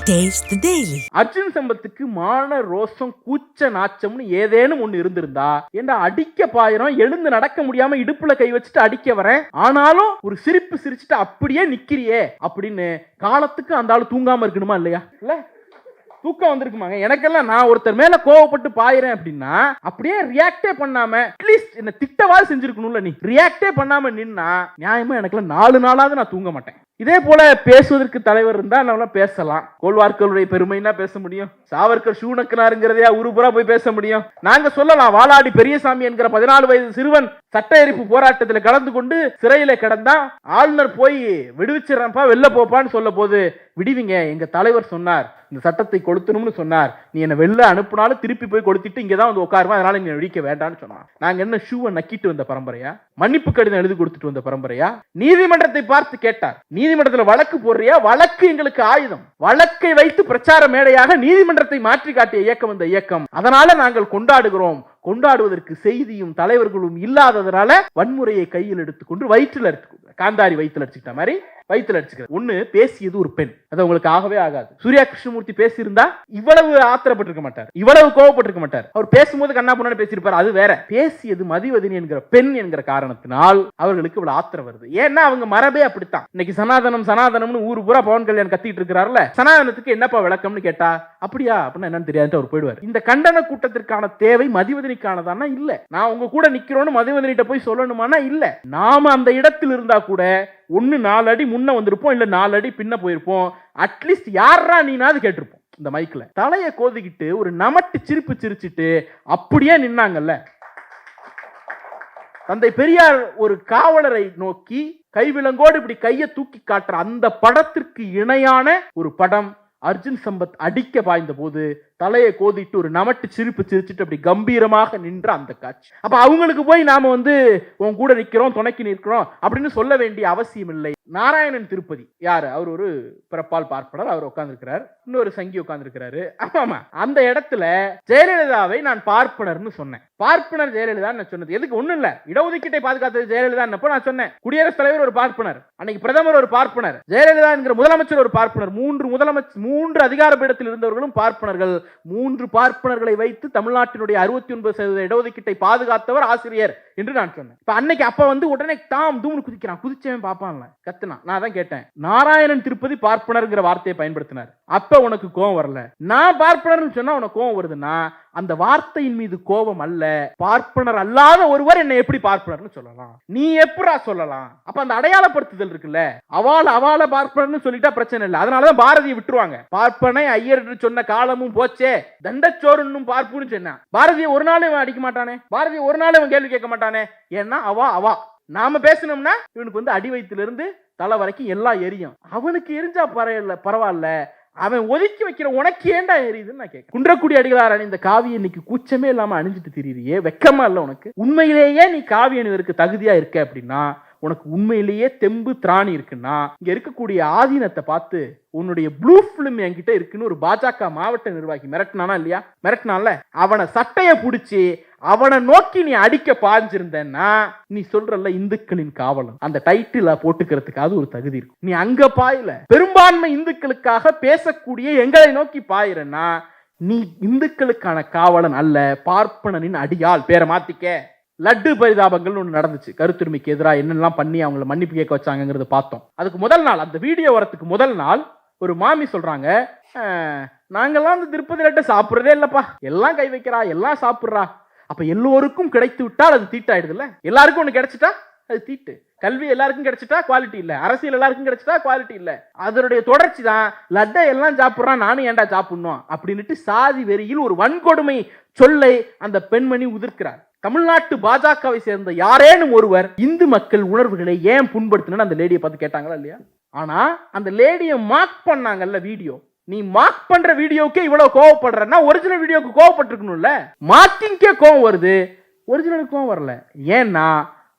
Taste the Daily. Arjun சம்பத்துக்கு மான ரோஷம் கூச்ச நாச்சம்னு ஏதேனும் ஒண்ணு இருந்திருந்தா ஏண்டா அடிக்க பாயிரம் எழுந்து நடக்க முடியாம இடுப்புல கை வச்சுட்டு அடிக்க வரேன், ஆனாலும் ஒரு சிரிப்பு சிரிச்சுட்டு அப்படியே நிக்கிறியே அப்படின்னு காலத்துக்கு அந்த ஆளு தூங்காம இருக்கணுமா இல்லையா? இல்ல தூக்கம் வந்திருக்குமாங்க. எனக்கெல்லாம் நான் ஒருத்தர் மேல கோவப்பட்டு பாயிறேன் அப்படின்னா அப்படியே ரியாக்டே பண்ணாம அட்லீஸ்ட் என்ன திட்டவாது செஞ்சிருக்கணும்ல. நீ ரியாக்டே பண்ணாம நின்னா நியாயமா எனக்கெல்லாம் 4 நாளாவது நான் தூங்க மாட்டேன். இதே போல பேசுவதற்கு தலைவர் இருந்தா நம்மள பேசலாம். கோல்வார்க்கருடைய பெருமைன்னா பேச முடியும். சாவர்கர் ஷூனக்கனாருங்கிறதையா உருபுறா போய் பேச முடியும். நாங்க சொல்லலாம் வாலாடி பெரியசாமி என்கிற 14 வயது சிறுவன் சட்ட எரிப்பு போராட்டத்தில் கலந்து கொண்டு சிறையில கிடந்தா ஆளுநர் போய் விடுவிச்சிடறப்பா வெளில போப்பான்னு சொல்ல போது விடுவீங்க, எங்க தலைவர் சொன்னார் இந்த சட்டத்தை கொளுத்தணும்னு சொன்னார், நீ என்ன வெளில அனுப்புனாலும் திருப்பி போய் கொளுத்திட்டு இங்கதான் வந்து உட்காருவா, அதனால நீங்க விடிக்க வேண்டாம்னு சொன்னான். நாங்க என்ன ஷூவை நக்கிட்டு வந்த பரம்பரையா? மன்னிப்பு கடிதம் எழுதி கொடுத்துட்டு வந்த பரம்பரையா? நீதிமன்றத்தை பார்த்து கேட்டார், நீதிமன்றத்தில் வழக்கு போடுறியா? வழக்கு எங்களுக்கு ஆயுதம். வழக்கை வைத்து பிரச்சார மேடையாக நீதிமன்றத்தை மாற்றி காட்டிய இயக்கம் இந்த இயக்கம். அதனால நாங்கள் கொண்டாடுகிறோம். கொண்டாடுவதற்கு செய்தியும் தலைவர்களும் இல்லாததனால வன்முறையை கையில் எடுத்துக்கொண்டு வயிற்றில் எடுத்துக்கொண்டு காந்தாரி வயிற்றில் அடிச்சுக்கிட்ட மாதிரி வயிற்றில் அடிச்சுக்கிறது. ஒண்ணு பேசியது ஒரு பெண், அது உங்களுக்கு ஆகவே ஆகாது. சூர்யா கிருஷ்ணமூர்த்தி பேசியிருந்தா இவ்வளவு ஆத்திரப்பட்டிருக்க மாட்டார், இவ்வளவு கோவப்பட்டிருக்க மாட்டார். அவர் பேசும்போது கண்ணா பொண்ணு பேசியிருப்பார், அது வேற. பேசியது மதிவதனி என்கிற பெண் என்கிற காரணத்தினால் அவர்களுக்கு இவ்வளவு ஆத்திரம் வருது. ஏன்னா அவங்க மரபே அப்படித்தான். இன்னைக்கு சனாதனம் சனாதனம்னு ஊரு பூரா பவன் கல்யாண் கத்திட்டு இருக்கிறாருல, சனாதனத்துக்கு என்னப்பா விளக்கம்னு கேட்டா அப்படியா அப்படின்னா என்னன்னு தெரியாது அவர் போயிடுவார். இந்த கண்டன கூட்டத்திற்கான தேவை மதிவதனிக்கானதானா இல்ல. நான் உங்க கூட நிக்கிறோன்னு மதிவதனிட்ட போய் சொல்லணுமானா இல்ல. நாம அந்த இடத்தில் இருந்தா கூட ஒன்னு 4 அடி முன்ன வந்திருப்போம், இல்ல 4 அடி பின்ன போயிருப்போம். அட்லீஸ்ட் யாரா நீனாவது கேட்டிருப்போம். இந்த மைக்ல தலையை கோதிக்கிட்டு ஒரு நமட்டு சிரிப்பு சிரிச்சிட்டு அப்படியே நின்னாங்கல்ல. தந்தை பெரியார் ஒரு காவலரை நோக்கி கைவிலங்கோடு இப்படி கையை தூக்கி காட்டுற அந்த படத்திற்கு இணையான ஒரு படம் அர்ஜுன் சம்பத் அடிக்க பாய்ந்த போது தலையை கோதிட்டு ஒரு நமட்டு சிரிப்பு சிரிச்சுட்டு அப்படி கம்பீரமாக நின்ற அந்த காட்சி. அப்ப அவங்களுக்கு போய் நாம உன் கூட நிக்கிறோம் துணைக்கு நிற்கிறோம் அப்படின்னு சொல்ல வேண்டிய அவசியம் இல்லை. நாராயணன் திருப்பதி யாரு? அவர் ஒரு பிறப்பால் பார்ப்பனர். அவர் உட்கார்ந்துருக்கிறார், இன்னொரு சங்கி உட்கார்ந்துருக்கிறாரு. ஆமா, அந்த இடத்துல ஜெயலலிதாவை நான் பார்ப்பனர்னு சொன்னேன். பார்ப்பனர் ஜெயலலிதா நான் சொன்னது எதுக்கு? ஒண்ணும் இல்ல, இடஒதுக்கீட்டை பாதுகாத்தது ஜெயலலிதா. நான் சொன்னேன் குடியரசுத் தலைவர் ஒரு பார்ப்பனர், அன்னைக்கு பிரதமர் ஒரு பார்ப்பனர், ஜெயலலிதா என்கிற முதலமைச்சர் ஒரு பார்ப்பனர். 3 அதிகார பீடத்தில் இருந்தவர்களும் பார்ப்பனர்கள். 3 பார்ப்பனர்களை வைத்து தமிழ்நாட்டினுடைய 69% இடஒதுக்கீட்டை பாதுகாத்தவர் ஆசிரியர் என்று நான் சொன்னேன். இப்ப அன்னைக்கு அப்ப உடனே தாம் தூம்னு குதிக்கிறான். குதிச்சவன் பாப்பான்ல கத்துனா. நான் தான் கேட்டேன், நாராயணன் திருப்பதி பார்ப்பனர்ங்கிற வார்த்தையை பயன்படுத்தினார், அப்ப உனக்கு கோபம் வரல. நான் பார்ப்பனர்னு சொன்னா உனக்கு கோபம் வருதுன்னா அந்த வார்த்தையின் மீது கோபம் அல்ல. பார்ப்பனர் அல்லாத ஒருவர் என்னை எப்படி பார்ப்பனர்னு சொல்லலாம்? நீ எப்படா சொல்லலாம்? அப்ப அந்த அடையாளப்படுத்துதல் இருக்குல்ல, அவால பார்ப்பனர்னு சொல்லிட்டா பிரச்சனை இல்லை. அதனாலதான் பாரதியை விட்டுருவாங்க. பார்ப்பனை ஐயர் என்று சொன்ன காலமும் போச்சே, தண்டச்சோறுன்னு பார்ப்புன்னு சொன்னா பாரதியை ஒரு நாள் இவன் அடிக்க மாட்டானே, பாரதியை ஒரு நாள் இவன் கேள்வி கேட்க மாட்டானே. ஏன்னா அவா நாம பேசணும்னா இவனுக்கு அடி வயிற்றிலிருந்து தலை வரைக்கும் எல்லாம் எரியும். அவனுக்கு எரிஞ்சா பரவாயில்ல, அவன் ஒதுக்கி வைக்கிற உனக்கு ஏண்டா எரியுதுன்னு நான் கேட்க. குன்றக்குடி அடிகளார் அணிந்த காவி இன்னைக்கு கூச்சமே இல்லாம அணிஞ்சிட்டு திரியிறியே, வெக்கமா இல்ல உனக்கு? உண்மையிலேயே நீ காவி அணிவதற்கு தகுதியா இருக்க அப்படின்னா, உனக்கு உண்மையிலேயே தெம்பு திராணி இருக்குன்னா இங்க இருக்கக்கூடிய ஆதீனத்தை பார்த்து உன்னுடைய ப்ளூ பிலிம் என்கிட்ட இருக்குன்னு ஒரு பாஜக மாவட்ட நிர்வாகி மிரட்டினானா இல்லையா? மிரட்டினால அவனை சட்டைய பிடிச்சி அவனை நோக்கி நீ அடிக்க பாஞ்சிருந்தன்னா நீ சொல்றல்ல இந்துக்களின் காவலன், அந்த டைட்டில போட்டுக்கிறதுக்காக ஒரு தகுதி இருக்கும். நீ அங்க பாயல, பெரும்பான்மை இந்துக்களுக்காக பேசக்கூடிய எங்களை நோக்கி பாயிரன்னா நீ இந்துக்களுக்கான காவலன் அல்ல, பார்ப்பனனின் அடியால். பேரை மாத்திக்க. லட்டு பரிதாபங்கள் ஒன்று நடந்துச்சு, கருத்துரிமைக்கு எதிராக என்னெல்லாம் பண்ணி அவங்களை மன்னிப்பு கேட்க வச்சாங்கிறத பார்த்தோம். அதுக்கு முதல் நாள், அந்த வீடியோ வரத்துக்கு முதல் நாள் ஒரு மாமி சொல்றாங்க, நாங்கெல்லாம் திருப்பதி லட்டு சாப்பிட்றதே இல்லப்பா, எல்லாம் கை வைக்கிறா, எல்லாம் சாப்பிட்றா. அப்ப எல்லோருக்கும் கிடைத்து விட்டால் அது தீட்டாயிடுதுல்ல. எல்லாருக்கும் ஒண்ணு கிடைச்சிட்டா அது தீட்டு. கல்வி எல்லாருக்கும் கிடைச்சிட்டா குவாலிட்டி இல்ல, அரசியல் எல்லாருக்கும் கிடைச்சிட்டா குவாலிட்டி இல்ல. அதனுடைய தொடர்ச்சி தான் லட்டை எல்லாம் சாப்பிட்றான், நானும் ஏன்டா சாப்பிடணும் அப்படின்னுட்டு சாதி வெறியில் ஒரு வன்கொடுமை சொல்லை அந்த பெண்மணி உதிர்க்கிறார். தமிழ்நாட்டு பாஜகவை சேர்ந்த யாரேனும் ஒருவர் இந்து மக்கள் உணர்வுகளை ஏன் புண்படுத்தினு அந்த லேடியை பார்த்து கேட்டாங்களா இல்லையா? ஆனா அந்த லேடியை மார்க் பண்ணாங்கல்ல வீடியோ. நீ மார்க் பண்ற வீடியோக்கே இவ்வளவு கோவப்படுறன்னா ஒரிஜினல் வீடியோக்கு கோவப்பட்டிருக்கணும்ல. மார்க்கிங்கே கோவம் வருது, ஒரிஜினலுக்கு கோவம் வரல. ஏன்னா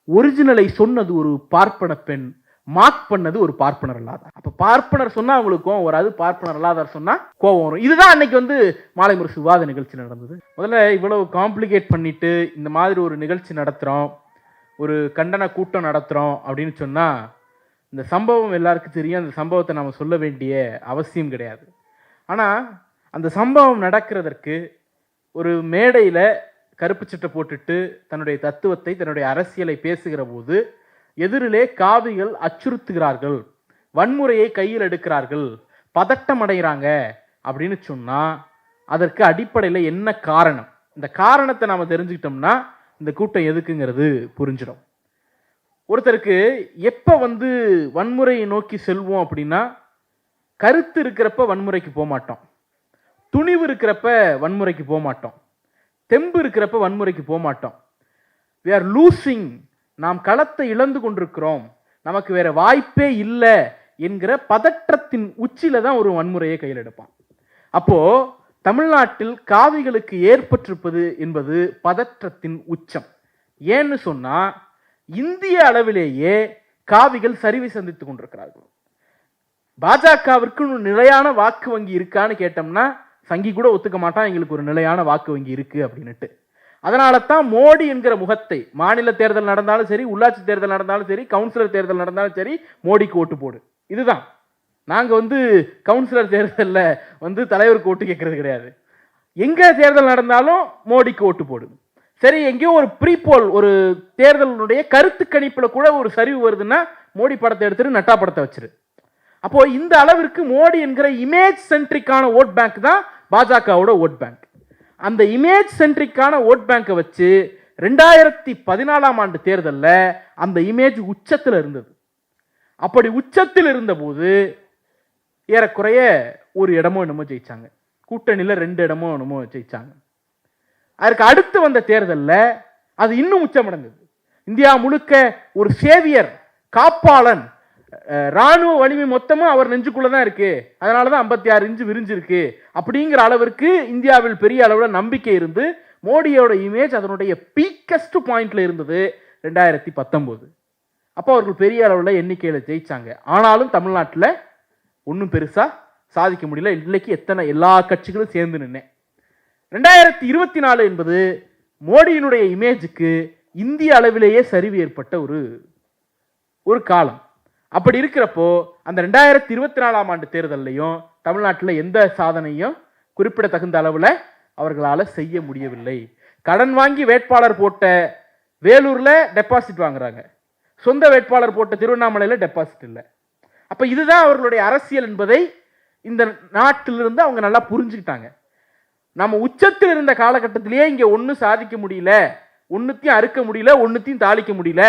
ஒரிஜினலை சொன்னது ஒரு பார்ப்பன பெண், மார்க் பண்ணது ஒரு பார்ப்பனர் அல்லாதார். அப்ப பார்ப்பனர் சொன்னா அவங்களுக்கு கோவம் வராது, பார்ப்பனர் அல்லாதார் சொன்னா கோவம் வரும். இதுதான் அன்னைக்கு மாலை முரசு விவாத நிகழ்ச்சி நடந்தது. முதல்ல இவ்வளவு காம்ப்ளிகேட் பண்ணிட்டு இந்த மாதிரி ஒரு நிகழ்ச்சி நடத்துறோம், ஒரு கண்டன கூட்டம் நடத்துறோம் அப்படின்னு சொன்னா இந்த சம்பவம் எல்லாருக்கும் தெரியும். அந்த சம்பவத்தை நாம சொல்ல வேண்டிய அவசியம் கிடையாது. ஆனா அந்த சம்பவம் நடக்கிறதற்கு ஒரு மேடையில கருப்பு சட்டை போட்டுட்டு தன்னுடைய தத்துவத்தை, தன்னுடைய அரசியலை பேசுகிற போது எதிரிலே காவிகள் அச்சுறுத்துகிறார்கள், வன்முறையை கையில் எடுக்கிறார்கள், பதட்டம் அடைகிறாங்க அப்படின்னு சொன்னா அதற்கு அடிப்படையில் என்ன காரணம்? இந்த காரணத்தை நாம தெரிஞ்சுக்கிட்டோம்னா இந்த கூட்டம் எதுக்குங்கிறது புரிஞ்சிடும். ஒருத்தருக்கு எப்ப வன்முறையை நோக்கி செல்வோம் அப்படின்னா, கருத்து இருக்கிறப்ப வன்முறைக்கு போக மாட்டோம், துணிவு இருக்கிறப்ப வன்முறைக்கு போக மாட்டோம், தெம்பு இருக்கிறப்ப வன்முறைக்கு போக மாட்டோம். we are losing, நாம் களத்தை இழந்து கொண்டிருக்கிறோம், நமக்கு வேற வாய்ப்பே இல்லை என்கிற பதற்றத்தின் உச்சியில தான் ஒரு வன்முறையை கையில் எடுப்பான். அப்போ தமிழ்நாட்டில் காவிகளுக்கு ஏற்பட்டிருப்பது என்பது பதற்றத்தின் உச்சம். ஏன்னு சொன்னா இந்திய அளவிலேயே காவிகள் சரிவை சந்தித்துக் கொண்டிருக்கிறார்கள். பாஜகவிற்கு நிலையான வாக்கு வங்கி இருக்கான்னு கேட்டோம்னா சங்கி கூட ஒத்துக்க மாட்டான் எங்களுக்கு ஒரு நிலையான வாக்கு வங்கி இருக்கு அப்படின்னுட்டு. அதனால தான் மோடி என்கிற முகத்தை மாநில தேர்தல் நடந்தாலும் சரி, உள்ளாட்சி தேர்தல் நடந்தாலும் சரி, கவுன்சிலர் தேர்தல் நடந்தாலும் சரி, மோடிக்கு ஓட்டு போடு. இதுதான். நாங்க கவுன்சிலர் தேர்தலில் தலைவருக்கு ஓட்டு கேட்கறது கிடையாது. எங்க தேர்தல் நடந்தாலும் மோடிக்கு ஓட்டு போடு. சரி, எங்கேயோ ஒரு ப்ரீபோல், ஒரு தேர்தலுடைய கருத்து கணிப்புல கூட ஒரு சரிவு வருதுன்னா மோடி படத்தை எடுத்துட்டு நட்டா படத்தை வச்சிரு. அப்போ இந்த அளவிற்கு மோடி என்கிற இமேஜ் சென்ட்ரிக்கான ஓட் பேங்க் தான் பாஜகவோட ஓட் பேங்க். அந்த இமேஜ் சென்ட்ரிக்கான ஓட் பேங்கை வச்சு 2014 ஆண்டு தேர்தலில் அந்த இமேஜ் உச்சத்தில் இருந்தது. அப்படி உச்சத்தில் இருந்த போது ஏறக்குறைய ஒரு இடமோ என்னமோ ஜெயிச்சாங்க, கூட்டணியில் 2 இடமோ என்னமோ ஜெயிச்சாங்க. அதற்கு அடுத்து வந்த தேர்தலில் அது இன்னும் உச்சமடைந்தது. இந்தியா முழுக்க ஒரு சேவியர், காப்பாளன், ராணுவ வலிமை மொத்தமும் அவர் நெஞ்சுக்குள்ள தான் இருக்கு, அதனாலதான் 56 இன்ச்சு விரிஞ்சிருக்கு அப்படிங்கிற அளவிற்கு இந்தியாவில் பெரிய அளவில் நம்பிக்கை இருந்து மோடியோட இமேஜ் அதனுடைய பீக்கஸ்ட் பாயிண்ட்ல இருந்தது 2019. அப்போ அவர்கள் பெரிய அளவில் எண்ணிக்கையில் ஜெயிச்சாங்க. ஆனாலும் தமிழ்நாட்டில் ஒன்றும் பெருசா சாதிக்க முடியல. இன்னைக்கு எல்லா கட்சிகளும் சேர்ந்து நின்னேன். 2024 என்பது மோடியினுடைய இமேஜுக்கு இந்திய அளவிலேயே சரிவு ஏற்பட்ட ஒரு காலம். அப்படி இருக்கிறப்போ அந்த 2024 ஆண்டு தேர்தலையும் தமிழ்நாட்டில் எந்த சாதனையும் குறிப்பிடத்தகுந்த அளவில் அவர்களால் செய்ய முடியவில்லை. கடன் வாங்கி வேட்பாளர் போட்ட வேலூர்ல டெபாசிட் வாங்குறாங்க, சொந்த வேட்பாளர் போட்ட திருவண்ணாமலையில் டெபாசிட் இல்லை. அப்ப இதுதான் அவர்களுடைய அரசியல் என்பதை இந்த நாட்டிலிருந்து அவங்க நல்லா புரிஞ்சுக்கிட்டாங்க. நம்ம உச்சத்தில் இருந்த காலகட்டத்திலேயே இங்க ஒன்னும் சாதிக்க முடியல, ஒன்னுத்தையும் அறுக்க முடியல, ஒன்னுத்தையும் தாளிக்க முடியல,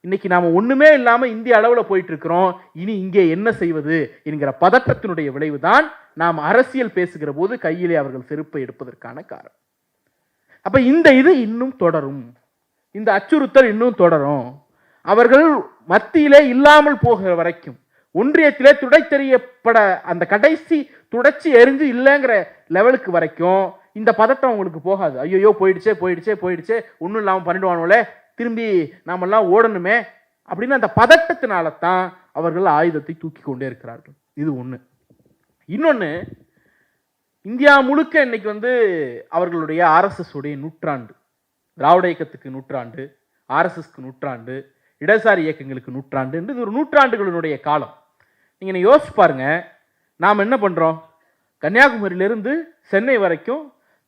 இன்னைக்கு நாம ஒண்ணுமே இல்லாம இந்திய அளவுல போயிட்டு இருக்கிறோம், இனி இங்கே என்ன செய்வது என்கிற பதட்டத்தினுடைய விளைவுதான் நாம் அரசியல் பேசுகிற போது கையிலே அவர்கள் செருப்பை எடுப்பதற்கான காரணம். அப்ப இந்த இது இன்னும் தொடரும், இந்த அச்சுறுத்தல் இன்னும் தொடரும். அவர்கள் மத்தியிலே இல்லாமல் போகிற வரைக்கும், ஒன்றியத்திலே துடைத்தெறியப்பட அந்த கடைசி துடைச்சி எரிஞ்சு இல்லைங்கிற லெவலுக்கு வரைக்கும் இந்த பதட்டம் உங்களுக்கு போகாது. ஐயோ போயிடுச்சே போயிடுச்சே போயிடுச்சே, ஒன்றும் இல்லாமல் பண்ணிடுவானுங்களே, திரும்பி நாமெல்லாம் ஓடணுமே அப்படின்னு அந்த பதட்டத்தினால தான் அவர்கள் ஆயுதத்தை தூக்கி கொண்டே இருக்கிறார்கள். இது ஒன்று. இன்னொன்று, இந்தியா முழுக்க இன்னைக்கு அவர்களுடைய ஆர்எஸ்எஸ் உடைய நூற்றாண்டு, திராவிட இயக்கத்துக்கு நூற்றாண்டு, ஆர்எஸ்எஸ்க்கு நூற்றாண்டு, இடதுசாரி இயக்கங்களுக்கு நூற்றாண்டு என்று இது ஒரு நூற்றாண்டுகளினுடைய காலம். நீங்க யோசிச்சு பாருங்க, நாம் என்ன பண்றோம், கன்னியாகுமரியிலிருந்து சென்னை வரைக்கும்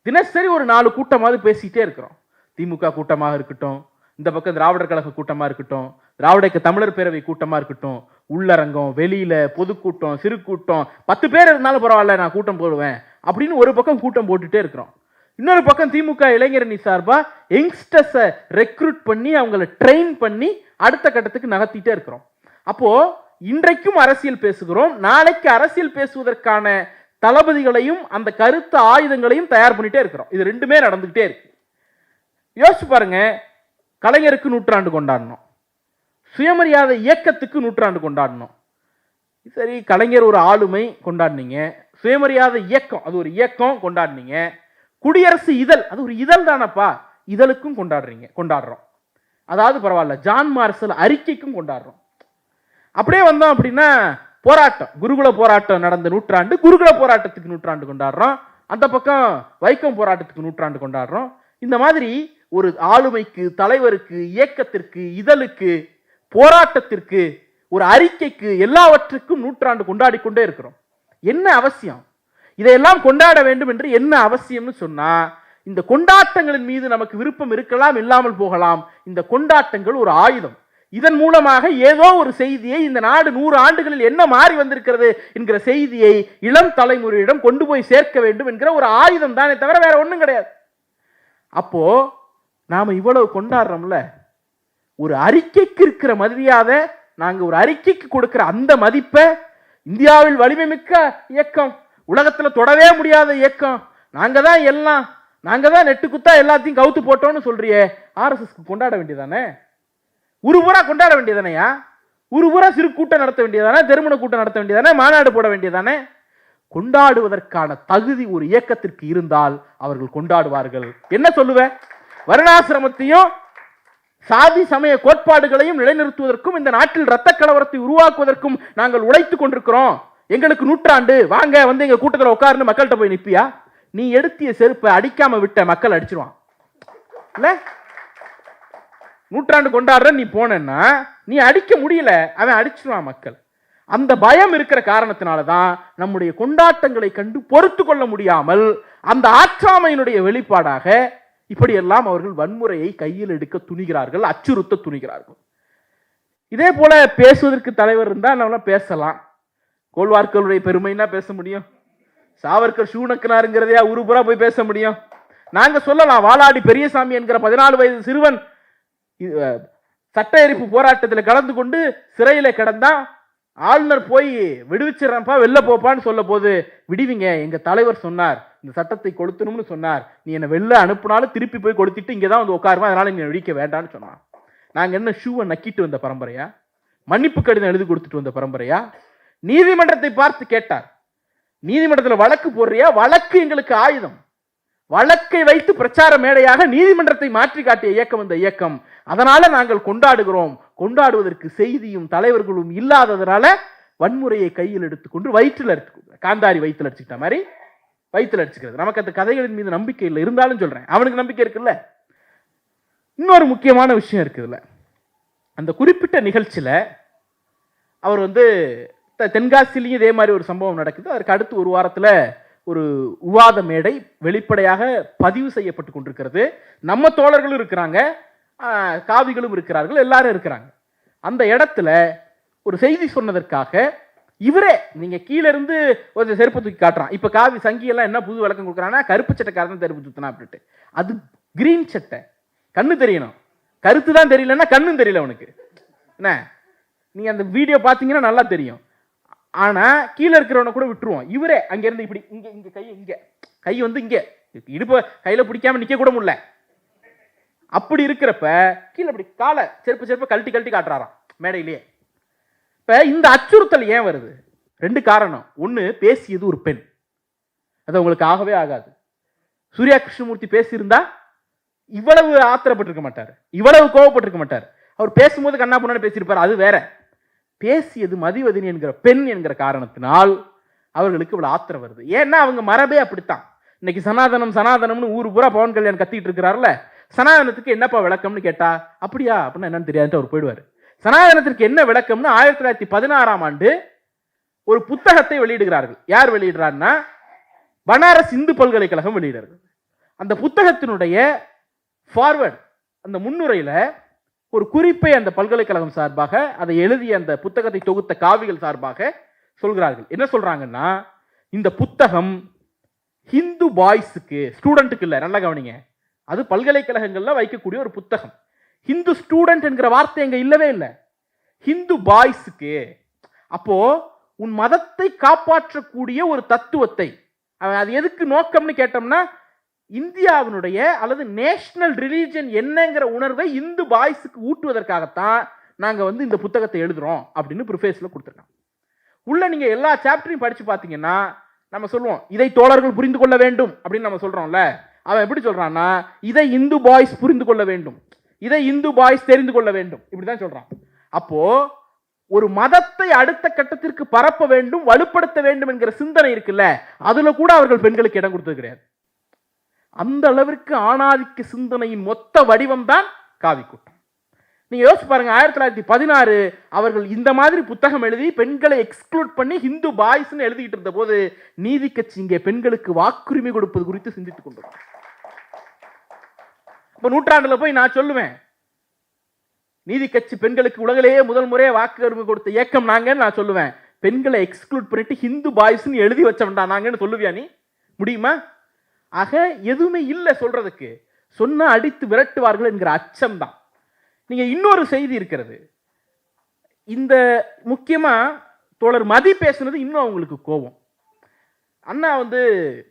தினசரி ஒரு 4 கூட்டமாவது பேசிக்கிட்டே இருக்கிறோம். திமுக கூட்டமாக இருக்கட்டும், இந்த பக்கம் திராவிடர் கழக கூட்டமா இருக்கட்டும், திராவிட இயக்க தமிழர் பேரவை கூட்டமா இருக்கட்டும், உள்ளரங்கம், வெளியில பொதுக்கூட்டம், சிறு கூட்டம், 10 பேர் இருந்தாலும் பரவாயில்ல நான் கூட்டம் போடுவேன் அப்படின்னு ஒரு பக்கம் கூட்டம் போட்டுட்டே இருக்கிறோம். இன்னொரு பக்கம் திமுக இளைஞரணி சார்பா யங்ஸ்டர்ஸை ரெக்ரூட் பண்ணி அவங்களை ட்ரெயின் பண்ணி அடுத்த கட்டத்துக்கு நகர்த்திட்டே இருக்கிறோம். அப்போ இன்றைக்கும் அரசியல் பேசுகிறோம், நாளைக்கு அரசியல் பேசுவதற்கான தளபதிகளையும் அந்த கருத்து ஆயுதங்களையும் தயார் பண்ணிட்டே இருக்கிறோம். இது ரெண்டுமே நடந்துகிட்டே இருக்கு. யோசிச்சு பாருங்க, கலைஞருக்கு நூற்றாண்டு கொண்டாடணும், சுயமரியாதை இயக்கத்துக்கு நூற்றாண்டு கொண்டாடணும். சரி, கலைஞர் ஒரு ஆளுமை கொண்டாடினீங்க, சுயமரியாதை இயக்கம் அது ஒரு இயக்கம் கொண்டாடினீங்க, குடியரசு இதழ் அது ஒரு இதழ் தானப்பா, இதழுக்கும் கொண்டாடுறோம். அதாவது பரவாயில்ல, ஜான் மார்சல் அறிக்கைக்கும் கொண்டாடுறோம். அப்படியே வந்தோம் அப்படின்னா போராட்டம், குருகுல போராட்டம் நடந்த நூற்றாண்டு, குருகுல போராட்டத்துக்கு நூற்றாண்டு கொண்டாடுறோம். அந்த பக்கம் வைக்கம் போராட்டத்துக்கு நூற்றாண்டு கொண்டாடுறோம். இந்த மாதிரி ஒரு ஆளுமைக்கு, தலைவருக்கு, இயக்கத்திற்கு, இதழுக்கு, போராட்டத்திற்கு, ஒரு அறிக்கைக்கு, எல்லாவற்றுக்கும் நூற்றாண்டு கொண்டாடி கொண்டே இருக்கிறோம். என்ன அவசியம்? இதையெல்லாம் கொண்டாட வேண்டும் என்று என்ன அவசியம்னு சொன்னா, இந்த கொண்டாட்டங்களின் மீது நமக்கு விருப்பம் இருக்கலாம், இல்லாமல் போகலாம். இந்த கொண்டாட்டங்கள் ஒரு ஆயுதம். இதன் மூலமாக ஏதோ ஒரு செய்தியை, இந்த நாடு 100 ஆண்டுகளில் என்ன மாறி வந்திருக்கிறது என்கிற செய்தியை இளம் தலைமுறையிடம் கொண்டு போய் சேர்க்க வேண்டும் என்கிற ஒரு ஆயுதம் தானே தவிர வேற ஒண்ணும் கிடையாது. அப்போ நாம இவ்வளவு கொண்டாடுறோம்ல, ஒரு அறிக்கைக்கு இருக்கிற மரியாதை, நாங்க ஒரு அறிக்கைக்கு கொடுக்கிற அந்த மதிப்பை, இந்தியாவில் வலிமை மிக்க இயக்கம், உலகத்துல தொடவே முடியாத இயக்கம், நாங்க தான் எல்லாம், நாங்க தான் நெட்டு குத்தா எல்லாத்தையும் கவுத்து போட்டோம்னு சொல்றியே, ஆர்எஸ்எஸ்க்கு கொண்டாட வேண்டியதானே? ஊரா கொண்டாட வேண்டியதானையா? ஊரா சிறு கூட்டம் நடத்த வேண்டியதானே? திருமண கூட்டம் நடத்த வேண்டியதானே? மாநாடு போட வேண்டியதானே? கொண்டாடுவதற்கான தகுதி ஒரு இயக்கத்திற்கு இருந்தால் அவர்கள் கொண்டாடுவார்கள். என்ன சொல்லுவேன்? வருணாசிரமத்தையும் சாதி சமய கோட்பாடுகளையும் நிலைநிறுத்துவதற்கும் இந்த நாட்டில் இரத்த கலவரத்தை உருவாக்குவதற்கும் நாங்கள் உழைத்துக் கொண்டிருக்கிறோம். எங்களுக்கு 100 ஆண்டு, வாங்க வந்து எங்க கூட்டத்தில் உட்கார்ந்து மக்கள்கிட்ட போய் நிப்பியா? நீ எடுத்திய செருப்பை அடிக்காம விட்ட மக்கள் அடிச்சிருவான் இல்ல? 100 ஆண்டு கொண்டாடுற நீ போனா நீ அடிக்க முடியல, அவன் அடிச்சிருவான் மக்கள். அந்த பயம் இருக்கிற காரணத்தினாலதான் நம்முடைய கொண்டாட்டங்களை கண்டு பொறுத்து கொள்ள முடியாமல் அந்த ஆற்றாமையினுடைய வெளிப்பாடாக இப்படியெல்லாம் அவர்கள் வன்முறையை கையில் எடுக்க துணிகிறார்கள், அச்சுறுத்த துணிகிறார்கள். இதே போல பேசுவதற்கு தலைவர் இருந்தா நம்மள பேசலாம். கோல்வார்க்கருடைய பெருமைன்னா பேச முடியும். சாவர்கர் ஷூனக்கனாருங்கிறதையா உருபுறா போய் பேச முடியும்? நாங்க சொல்லலாம், வாலாடி பெரியசாமி என்கிற 14 வயது சிறுவன் சட்ட எரிப்பு போராட்டத்தில் கலந்து கொண்டு சிறையில கிடந்தா, ஆளுநர் போய் விடுவிச்சிடறப்பா வெளில போப்பான்னு சொல்ல போது, விடுவிங்க, எங்க தலைவர் சொன்னார் இந்த சட்டத்தை கொளுத்தணும்னு சொன்னார், நீ என்ன வெளில அனுப்புனாலும் திருப்பி போய் கொளுத்திட்டு இங்கதான் வந்து உட்காருமா, அதனால நீங்க விடிக்க வேண்டாம்னு சொன்னான். நாங்க என்ன ஷூவை நக்கிட்டு வந்த பரம்பரையா? மன்னிப்பு கடிதம் எழுதி கொடுத்துட்டு வந்த பரம்பரையா? நீதிமன்றத்தை பார்த்து கேட்டார், நீதிமன்றத்தில் வழக்கு போடுறியா? வழக்கு எங்களுக்கு ஆயுதம். வழக்கை வைத்து பிரச்சார மேடையாக நீதிமன்றத்தை மாற்றி காட்டிய இயக்கம் இந்த இயக்கம். அதனால நாங்கள் கொண்டாடுகிறோம். கொண்டாடுவதற்கு செய்தியும் தலைவர்களும் இல்லாததுனால வன்முறையை கையில் எடுத்துக்கொண்டு வயிற்றில் அடிச்சுக்கொண்டு, காந்தாரி வயிற்றில் அடிச்சுக்கிட்ட மாதிரி வயிற்றில் அடிச்சுக்கிறது. நமக்கு அந்த கதைகளின் மீது நம்பிக்கை இல்லை, இருந்தாலும் சொல்றேன், அவனுக்கு நம்பிக்கை இருக்குல்ல. இன்னொரு முக்கியமான விஷயம் இருக்குதுல்ல, அந்த குறிப்பிட்ட நிகழ்ச்சியில அவர் வந்து தென்காசிலையும் இதே மாதிரி ஒரு சம்பவம் நடக்குது. அதற்கு அடுத்து ஒரு வாரத்தில் ஒரு விவாத மேடை வெளிப்படையாக பதிவு செய்யப்பட்டு கொண்டிருக்கிறது. நம்ம தோழர்களும் இருக்கிறாங்க, காவிகளும் இருக்கிறார்கள், எல்லாரும் இருக்கிறாங்க. அந்த இடத்துல ஒரு செய்தி சொன்னதற்காக இவரே, நீங்க கீழே இருந்து ஒரு செருப்பு தூக்கி காட்டுறான். இப்ப காவி சங்கி எல்லாம் என்ன புது விளக்கம் கொடுக்குறாங்கன்னா, கருப்பு சட்டைக்காரன் செருப்பு தூத்தினா அப்படின்ட்டு. அது கிரீன் சட்டை, கண்ணு தெரியணும், கருத்து தான் தெரியலன்னா கண்ணும் தெரியல அவனுக்கு. என்ன, நீங்க அந்த வீடியோ பார்த்தீங்கன்னா நல்லா தெரியும். ஆனா கீழே இருக்கிறவனை கூட விட்டுருவோம். இவரே அங்க இருந்து இப்படி இங்க இங்க கை வந்து இங்க இடுப்ப கையில பிடிக்காம நிக்க கூட முடியல. அப்படி இருக்கிறப்ப கீழே அப்படி காலை செருப்பு கழட்டி காட்டுறாராம் மேடையிலேயே. இப்ப இந்த அச்சுறுத்தல் ஏன் வருது? 2 காரணம். ஒண்ணு, பேசியது ஒரு பெண், அது உங்களுக்கு ஆகவே ஆகாது. சூர்யா கிருஷ்ணமூர்த்தி பேசியிருந்தா இவ்வளவு ஆத்திரப்பட்டிருக்க மாட்டார், இவ்வளவு கோவப்பட்டிருக்க மாட்டார். அவர் பேசும்போது கண்ணா பொண்ணு பேசியிருப்பார், அது வேற. பேசியது மதிவதனி என்கிற பெண் என்கிற காரணத்தினால் அவர்களுக்கு இவ்வளவு ஆத்திரம் வருது. ஏன்னா அவங்க மரபே அப்படித்தான். இன்னைக்கு சனாதனம்னு ஊரு பூரா பவன் கல்யாண் கத்திட்டு இருக்கிறாருல, சனாதனத்துக்கு என்னப்பா விளக்கம்னு கேட்டா, அப்படியா அப்படின்னா என்னன்னு தெரியாது அவர் போயிடுவாரு. சனாதனத்திற்கு என்ன விளக்கம்னு 1916ஆம் ஆண்டு ஒரு புத்தகத்தை வெளியிடுகிறார்கள். யார் வெளியிடுறாருன்னா, பனாரஸ் இந்து பல்கலைக்கழகம் வெளியிடுறது. அந்த புத்தகத்தினுடைய ஃபார்வர்ட், அந்த முன்னுரையில ஒரு குறிப்பை அந்த பல்கலைக்கழகம் சார்பாக, அதை எழுதிய அந்த புத்தகத்தை தொகுத்த காவிகள் சார்பாக சொல்கிறார்கள். என்ன சொல்றாங்கன்னா, இந்த புத்தகம் ஹிந்து பாய்ஸுக்கு, ஸ்டூடெண்ட்டுக்கு இல்ல, நல்லா கவனிங்க, அது பல்கலைக்கழகங்கள்ல வைக்கக்கூடிய ஒரு புத்தகம். ஹிந்து ஸ்டூடெண்ட் என்கிற வார்த்தை எங்க இல்லவே இல்லை, ஹிந்து பாய்ஸுக்கு. அப்போ உன் மதத்தை காப்பாற்றக்கூடிய ஒரு தத்துவத்தை, அது எதுக்கு நோக்கம்னு கேட்டோம்னா, இந்தியாவினுடைய அல்லது நேஷனல் ரிலீஜன் என்னங்கிற உணர்வை இந்து பாய்ஸுக்கு ஊட்டுவதற்காகத்தான் நாங்க வந்து இந்த புத்தகத்தை எழுதுறோம் அப்படின்னு ப்ரிஃபேஸ்ல கொடுத்துருக்கோம். உள்ள நீங்க எல்லா சாப்டரையும் படிச்சு பார்த்தீங்கன்னா நம்ம சொல்லுவோம், இதை தோழர்கள் புரிந்து கொள்ள வேண்டும் அப்படின்னு நம்ம சொல்றோம்ல. அவன் எப்படி சொல்றான்னா, இதை இந்து பாய்ஸ் புரிந்து கொள்ள வேண்டும், இதை இந்து பாய்ஸ் தெரிந்து கொள்ள வேண்டும், இப்படிதான் சொல்றான். அப்போ ஒரு மதத்தை அடுத்த கட்டத்திற்கு பரப்ப வேண்டும், வலுப்படுத்த வேண்டும் என்கிற சிந்தனை இருக்குல்ல, அதுல கூட அவர்கள் பெண்களுக்கு இடம் கொடுத்தது கிடையாது. அந்த அளவிற்கு ஆணாதிக்க சிந்தனையின் மொத்த வடிவம் தான் காவி கூட்டம். நீங்க யோசிச்சு பாருங்க, 1916 அவர்கள் இந்த மாதிரி புத்தகம் எழுதி பெண்களை எக்ஸ்க்ளூட் பண்ணி ஹிந்து பாய்ஸ்னு எழுதிட்டு இருந்த போது நீதி கட்சி இங்கே பெண்களுக்கு வாக்குரிமை கொடுப்பது குறித்து சிந்தித்துக் கொண்டோம். இப்ப நூற்றாண்டுல போய் நான் சொல்லுவேன், நீதி கட்சி பெண்களுக்கு உலகிலேயே முதல் முறையே வாக்குரிமை கொடுத்த இயக்கம் நாங்கன்னு நான் சொல்லுவேன். பெண்களை எக்ஸ்க்ளூட் பண்ணிட்டு ஹிந்து பாய்ஸ்னு எழுதி வச்சவன்டா நாங்கன்னு சொல்லுவியா நீ? முடியுமா? ஆக எதுவுமே இல்லை சொல்றதுக்கு. சொன்ன அடித்து விரட்டுவார்கள் என்கிற அச்சம் தான். நீங்க இன்னொரு செய்தி இருக்கிறது. இந்த முக்கியமா தோழர் மதி பேசுனது இன்னும் அவங்களுக்கு கோபம். அண்ணா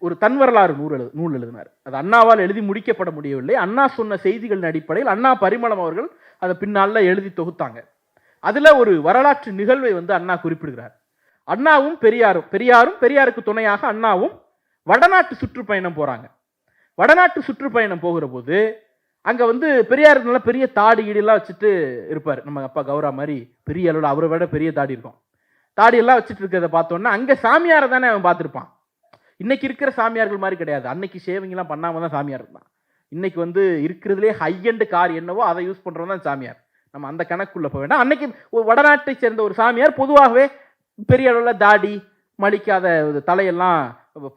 ஒரு தன்வரலாறு நூல் எழுதினார். அது அண்ணாவால் எழுதி முடிக்கப்பட முடியவில்லை. அண்ணா சொன்ன செய்திகளின் அடிப்படையில் அண்ணா பரிமளம் அவர்கள் அதை பின்னால எழுதி தொகுத்தாங்க. அதுல ஒரு வரலாற்று நிகழ்வை அண்ணா குறிப்பிடுகிறார். அண்ணாவும் பெரியாருக்கு துணையாக அண்ணாவும் வடநாட்டு சுற்றுப்பயணம் போறாங்க. வடநாட்டு சுற்றுப்பயணம் போகிற போது அங்க பெரியார் நல்ல பெரிய தாடி ஈடெல்லாம் வச்சுட்டு இருப்பார். நம்ம அப்பா கௌரா மாதிரி பெரிய அளவில் அவரை விட பெரிய தாடி இருக்கும். தாடி எல்லாம் வச்சுட்டு இருக்கிறத பார்த்தோன்னா அங்க சாமியாரை தானே அவன் பார்த்துருப்பான். இன்னைக்கு இருக்கிற சாமியார்கள் மாதிரி கிடையாது. அன்னைக்கு ஷேவிங்லாம் பண்ணாம தான் சாமியார் இருந்தான். இன்னைக்கு இருக்கிறதுலே ஹை அண்ட் கார் என்னவோ அதை யூஸ் பண்றவங்க தான் சாமியார். நம்ம அந்த கணக்குள்ள போக வேண்டாம். அன்னைக்கு வடநாட்டை சேர்ந்த ஒரு சாமியார் பொதுவாகவே பெரிய அளவில் தாடி மலிக்காத தலையெல்லாம்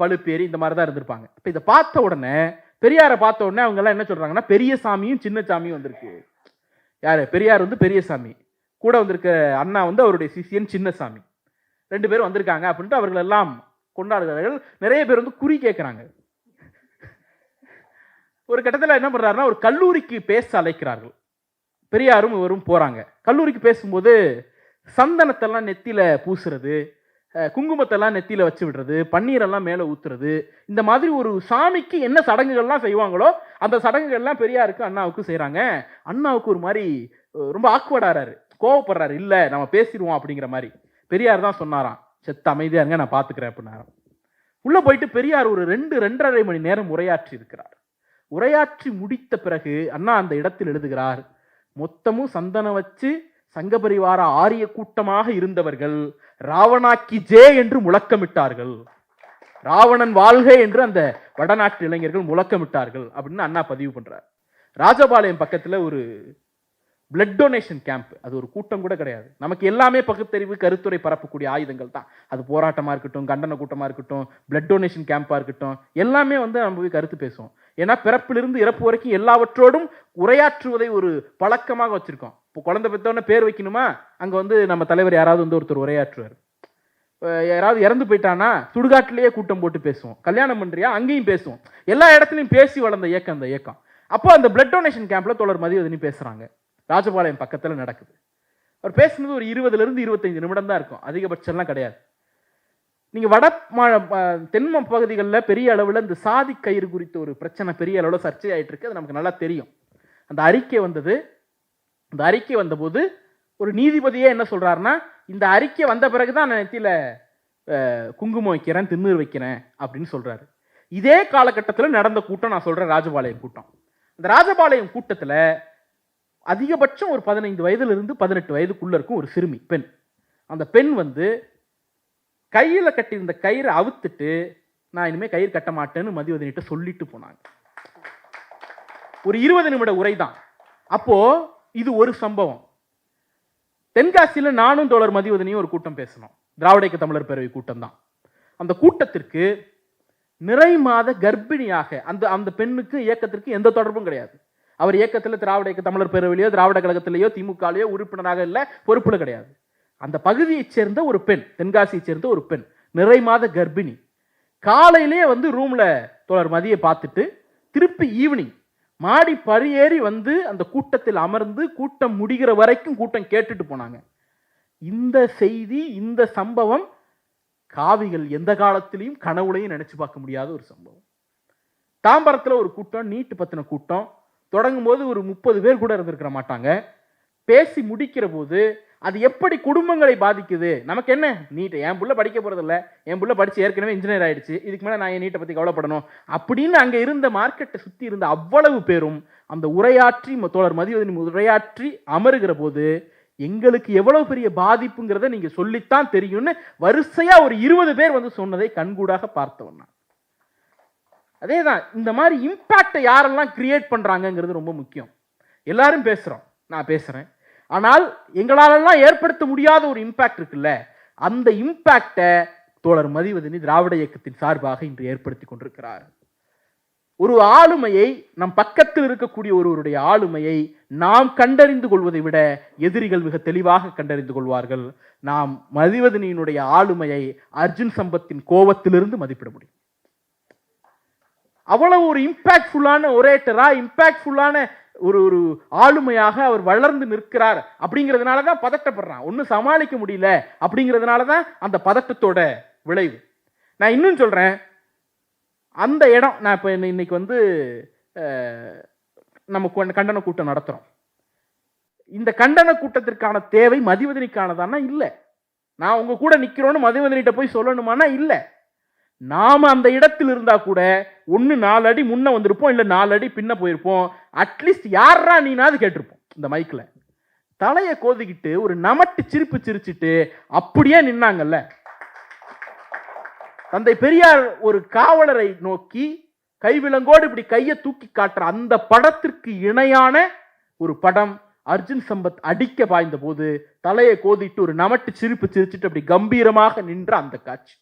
பழுப்பேறி இந்த மாதிரி தான் இருந்திருப்பாங்க. இப்போ இதை பார்த்த உடனே பெரியாரை பார்த்த உடனே அவங்க எல்லாம் என்ன சொல்றாங்கன்னா, பெரிய சாமியும் சின்ன சாமியும் வந்திருக்கு. யாரு? பெரியார் பெரிய சாமி, கூட வந்திருக்க அண்ணா அவருடைய சிஷியன் சின்ன சாமி, 2 பேரும் வந்திருக்காங்க அப்படின்ட்டு அவர்கள் எல்லாம் கொண்டாடுகிறார்கள். நிறைய பேர் குறி கேட்கிறாங்க. ஒரு கட்டத்தில் என்ன பண்றாருன்னா, ஒரு கல்லூரிக்கு பேச அழைக்கிறார்கள். பெரியாரும் இவரும் போறாங்க. கல்லூரிக்கு பேசும்போது சந்தனத்தெல்லாம் நெத்தியில பூசுறது, குங்குமத்தெல்லாம் நெத்தியில வச்சு விடுறது, பன்னீரெல்லாம் மேலே ஊத்துறது, இந்த மாதிரி ஒரு சாமிக்கு என்ன சடங்குகள்லாம் செய்வாங்களோ அந்த சடங்குகள்லாம் பெரியாருக்கு அண்ணாவுக்கு செய்கிறாங்க. அண்ணாவுக்கு ஒரு மாதிரி ரொம்ப ஆக்வர்டாராரு, கோவப்படுறாரு. இல்லை நம்ம பேசிடுவோம் அப்படிங்கிற மாதிரி. பெரியார் தான் சொன்னாராம், செத்த அமைதியா இருங்க நான் பார்த்துக்கிறேன் அப்படின்னாராம். உள்ள போயிட்டு பெரியார் ஒரு 2-2.5 மணி நேரம் உரையாற்றி இருக்கிறார். உரையாற்றி முடித்த பிறகு அண்ணா அந்த இடத்தில் எழுதுகிறார், மொத்தமும் சந்தனம் வச்சு சங்கபரிவார ஆரிய கூட்டமாக இருந்தவர்கள் ராவணாக்கி ஜே என்று முழக்கமிட்டார்கள். ராவணன் வாழ்க என்று அந்த வடநாட்டு இளைஞர்கள் முழக்கமிட்டார்கள் அப்படின்னு அண்ணா பதிவு பண்றார். ராஜபாளையம் பக்கத்துல ஒரு பிளட் டொனேஷன் கேம்ப், அது ஒரு கூட்டம் கூட கிடையாது. நமக்கு எல்லாமே பகுத்தறிவு கருத்துரை பரப்பக்கூடிய ஆயுதங்கள் தான். அது போராட்டமா இருக்கட்டும், கண்டன கூட்டமா இருக்கட்டும், பிளட் டொனேஷன் கேம்பா இருக்கட்டும், எல்லாமே நம்ம போய் கருத்து பேசுவோம். ஏன்னா பிறப்பிலிருந்து இறப்பு வரைக்கும் எல்லாவற்றோடும் உரையாற்றுவதை ஒரு பழக்கமாக வச்சிருக்கோம். இப்போ குழந்தை பெற்றோன்னு பேர் வைக்கணுமா, அங்க நம்ம தலைவர் யாராவது ஒருத்தர் உரையாற்றுவார். யாராவது இறந்து போயிட்டானா சுடுகாட்டிலேயே கூட்டம் போட்டு பேசுவோம். கல்யாணம் பண்றியா அங்கேயும் பேசுவோம். எல்லா இடத்துலையும் பேசி வளர்ந்த இயக்கம் அந்த இயக்கம். அப்போ அந்த பிளட் டொனேஷன் கேம்ப்ல தோழர் மதிவதனி பேசுறாங்க. ராஜபாளையம் பக்கத்துல நடக்குது. அவர் பேசுனது ஒரு 20 to 25 நிமிடம் தான் இருக்கும், அதிகபட்சம்லாம் கிடையாது. நீங்க தென் பகுதிகளில் பெரிய அளவில் இந்த சாதி கயிறு குறித்த ஒரு பிரச்சனை பெரிய அளவில் சர்ச்சை ஆயிட்டு இருக்கு. அது நமக்கு நல்லா தெரியும். அந்த அறிக்கை வந்தபோது ஒரு நீதிபதியே என்ன சொல்றாருன்னா, இந்த அறிக்கை வந்த பிறகுதான் நான் நெத்தியில குங்குமம் வைக்கிறேன், திண்ணூர் வைக்கிறேன் அப்படின்னு சொல்றாரு. இதே காலகட்டத்தில் நடந்த கூட்டம் நான் சொல்றேன், ராஜபாளையம் கூட்டம். இந்த ராஜபாளையம் கூட்டத்தில் அதிகபட்சம் ஒரு 15 வயதிலிருந்து 18 வயதுக்குள்ள இருக்கும் ஒரு சிறுமி பெண். அந்த பெண் கையில கட்டியிருந்த கயிறை அவுத்துட்டு நான் இனிமே கயிறு கட்ட மாட்டேன்னு மதிவதனிட்ட சொல்லிட்டு போனாங்க. ஒரு 20 நிமிட உரை தான். அப்போ இது ஒரு சம்பவம். தென்காசியில் நானும் தோழர் மதிவதனியும் ஒரு கூட்டம் பேசணும். திராவிட இயக்க தமிழர் பேரவை கூட்டம் தான். அந்த கூட்டத்திற்கு நிறை மாத கர்ப்பிணியாக அந்த பெண்ணுக்கு இயக்கத்திற்கு எந்த தொடர்பும் கிடையாது. அவர் இயக்கத்தில் திராவிட இயக்க தமிழர் பேரவையிலையோ திராவிட கழகத்திலேயோ திமுகலையோ உறுப்பினராக இல்லை, பொறுப்புல கிடையாது. அந்த பகுதியைச் சேர்ந்த ஒரு பெண், தென்காசியை சேர்ந்த ஒரு பெண், நிறை மாத கர்ப்பிணி. காலையிலே ரூம்ல தோழர் மதியை பார்த்துட்டு திருப்பி ஈவினிங் மாடி படியேறி அந்த கூட்டத்தில் அமர்ந்து கூட்டம் முடிகிற வரைக்கும் கூட்டம் கேட்டுட்டு போனாங்க. இந்த செய்தி, இந்த சம்பவம் காவிகள் எந்த காலத்திலையும் கனவுலையும் நினைச்சு பார்க்க முடியாத ஒரு சம்பவம். தாம்பரத்தில் ஒரு கூட்டம், நீட்டு பத்தின கூட்டம் தொடங்கும் போது ஒரு 30 பேர் கூட இருந்திருக்க மாட்டாங்க. பேசி முடிக்கிற போது அது எப்படி குடும்பங்களை பாதிக்குது, நமக்கு என்ன நீட், என் புள்ள படிக்க போறது இல்லை, என் புள்ள படிச்சு ஏற்கனவே இன்ஜினியர் ஆயிடுச்சு, இதுக்கு மேலே நான் என் நீட்டை பற்றி கவலைப்படணும் அப்படின்னு அங்கே இருந்த மார்க்கெட்டை சுற்றி இருந்த அவ்வளவு பேரும் அந்த உரையாற்றி தோழர் மதிவதனி உரையாற்றி அமருகிற போது எங்களுக்கு எவ்வளவு பெரிய பாதிப்புங்கிறத நீங்க சொல்லித்தான் தெரியும்னு வரிசையா ஒரு 20 பேர் சொன்னதை கண்கூடாக பார்த்தவன் நான். அதேதான் இந்த மாதிரி இம்பாக்டை யாரெல்லாம் கிரியேட் பண்றாங்கிறது ரொம்ப முக்கியம். எல்லாரும் பேசுறோம், நான் பேசுறேன். ஆனால் எங்களாலெல்லாம் ஏற்படுத்த முடியாத ஒரு இம்பாக்ட் இருக்குல்ல, அந்த இம்பாக்டை தோழர் மதிவதனி திராவிட இயக்கத்தின் சார்பாக இன்று ஏற்படுத்தி கொண்டிருக்கிறார். ஒரு ஆளுமையை, நம் பக்கத்தில் இருக்கக்கூடிய ஒருவருடைய ஆளுமையை நாம் கண்டறிந்து கொள்வதை விட எதிரிகள் மிக தெளிவாக கண்டறிந்து கொள்வார்கள். நாம் மதிவதனியினுடைய ஆளுமையை அர்ஜுன் சம்பத்தின் கோபத்திலிருந்து மதிப்பிட முடியும். அவ்வளவு ஒரு இம்பாக்ட்ஃபுல்லான ஒரேட்டரா, இம்பாக்ட்ஃபுல்லான ஒரு ஒரு ஆளுமையாக அவர் வளர்ந்து நிற்கிறார். அப்படிங்கிறதுனால தான் பதட்டப்படுறான். ஒன்றும் சமாளிக்க முடியல அப்படிங்கிறதுனால தான் அந்த பதட்டத்தோட விளைவு. நான் இன்னும் சொல்றேன், அந்த இடம், நான் இப்போ இன்னைக்கு வந்து நம்ம கண்டன கூட்டம் நடத்துறோம். இந்த கண்டன கூட்டத்திற்கான தேவை மதிவதனிக்கானதானா இல்லை. நான் உங்க கூட நிக்கிறோன்னு மதிவதனிட்ட போய் சொல்லணுமானா இல்லை. நாம அந்த இடத்தில் இருந்தா கூட ஒன்னு 4 அடி முன்ன வந்திருப்போம், இல்ல 4 அடி பின்ன போயிருப்போம். அட்லீஸ்ட் யாரா நீனாவது கேட்டிருப்போம். இந்த மைக்ல தலையை கோதிக்கிட்டு ஒரு நமட்டு சிரிப்பு சிரிச்சிட்டு அப்படியே நின்னாங்கல்ல. தந்தை பெரியார் ஒரு காவலரை நோக்கி கைவிலங்கோடு இப்படி கையை தூக்கி காட்டுற அந்த படத்திற்கு இணையான ஒரு படம் அர்ஜுன் சம்பத் அடிக்க பாய்ந்த போது தலையை கோதிட்டு ஒரு நமட்டு சிரிப்பு சிரிச்சிட்டு அப்படி கம்பீரமாக நின்ற அந்த காட்சி.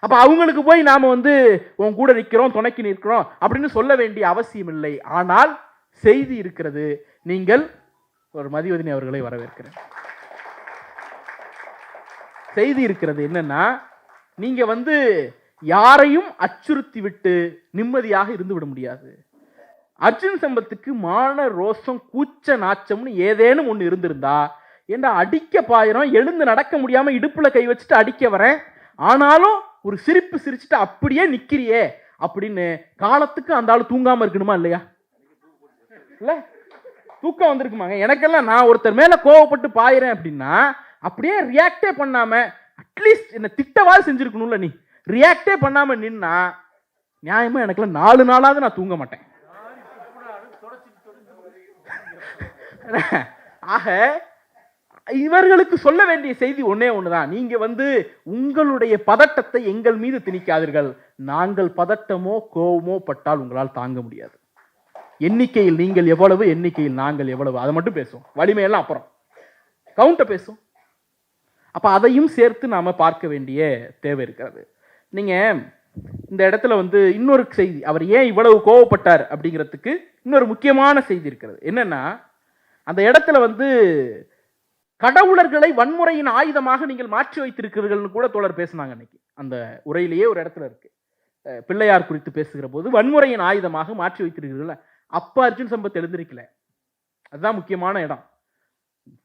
அப்ப அவங்களுக்கு போய் நாம வந்து உன் கூட நிற்கிறோம், துணைக்கு நிற்கிறோம் அப்படின்னு சொல்ல வேண்டிய அவசியம் இல்லை. ஆனால் செய்தி இருக்கிறது. நீங்கள் ஒரு மதிவதனி அவர்களை வரவேற்கிறேன். செய்தி இருக்கிறது என்னன்னா, நீங்க வந்து யாரையும் அச்சுறுத்தி விட்டு நிம்மதியாக இருந்து விட முடியாது. அர்ஜுன் சம்பத்துக்கு மான ரோஷம் கூச்ச நாச்சம்னு ஏதேனும் ஒன்று இருந்திருந்தா, ஏண்டா அடிக்க பாயிரம், எழுந்து நடக்க முடியாம இடுப்புல கை வச்சுட்டு அடிக்க வரேன், ஆனாலும் ஒரு சிரிப்பு சிரிச்சுட்டு அப்படியே நிக்கிறியே அப்படின்னு காலத்துக்கு அந்த ஆள் தூங்காம இருக்கணுமா இல்லையா? இல்ல தூக்கம் வந்திருக்குமாங்க. எனக்கெல்லாம் நான் ஒருத்தர் மேல கோவப்பட்டு பாயிறேன் அப்படின்னா அப்படியே ரியாக்டே பண்ணாம, அட்லீஸ்ட் என்ன திட்டவாது செஞ்சிருக்கணும்ல. நீ ரியாக்டே பண்ணாம நின்னா நியாயமா எனக்குலாம் 4 நாளாவது நான் தூங்க மாட்டேன். ஆக இவர்களுக்கு சொல்ல வேண்டிய செய்தி ஒன்னே ஒண்ணுதான். நீங்க வந்து உங்களுடைய பதட்டத்தை எங்கள் மீது திணிக்காதீர்கள். நாங்கள் பதட்டமோ கோபமோ பட்டால் உங்களால் தாங்க முடியாது. எண்ணிக்கையில் நீங்கள் எவ்வளவு, எண்ணிக்கையில் நாங்கள் எவ்வளவு, அதை மட்டும் பேசுவோம். வலிமையெல்லாம் அப்புறம் கவுண்ட பேசும். அப்ப அதையும் சேர்த்து நாம பார்க்க வேண்டிய தேவை இருக்கிறது. நீங்க இந்த இடத்துல வந்து இன்னொரு செய்தி, அவர் ஏன் இவ்வளவு கோவப்பட்டார் அப்படிங்கிறதுக்கு இன்னொரு முக்கியமான செய்தி இருக்கிறது. என்னன்னா, அந்த இடத்துல வந்து கடவுளர்களை வன்முறையின் ஆயுதமாக நீங்கள் மாற்றி வைத்திருக்கிறீர்கள்னு கூட தோழர் பேசினாங்க அன்னைக்கு. அந்த உரையிலேயே ஒரு இடத்துல இருக்கு, பிள்ளையார் குறித்து பேசுகிற போது வன்முறையின் ஆயுதமாக மாற்றி வைத்திருக்கிறீர்கள். அப்ப அர்ஜுன் சம்பத் எழுந்திருக்கல. அதுதான் முக்கியமான இடம்.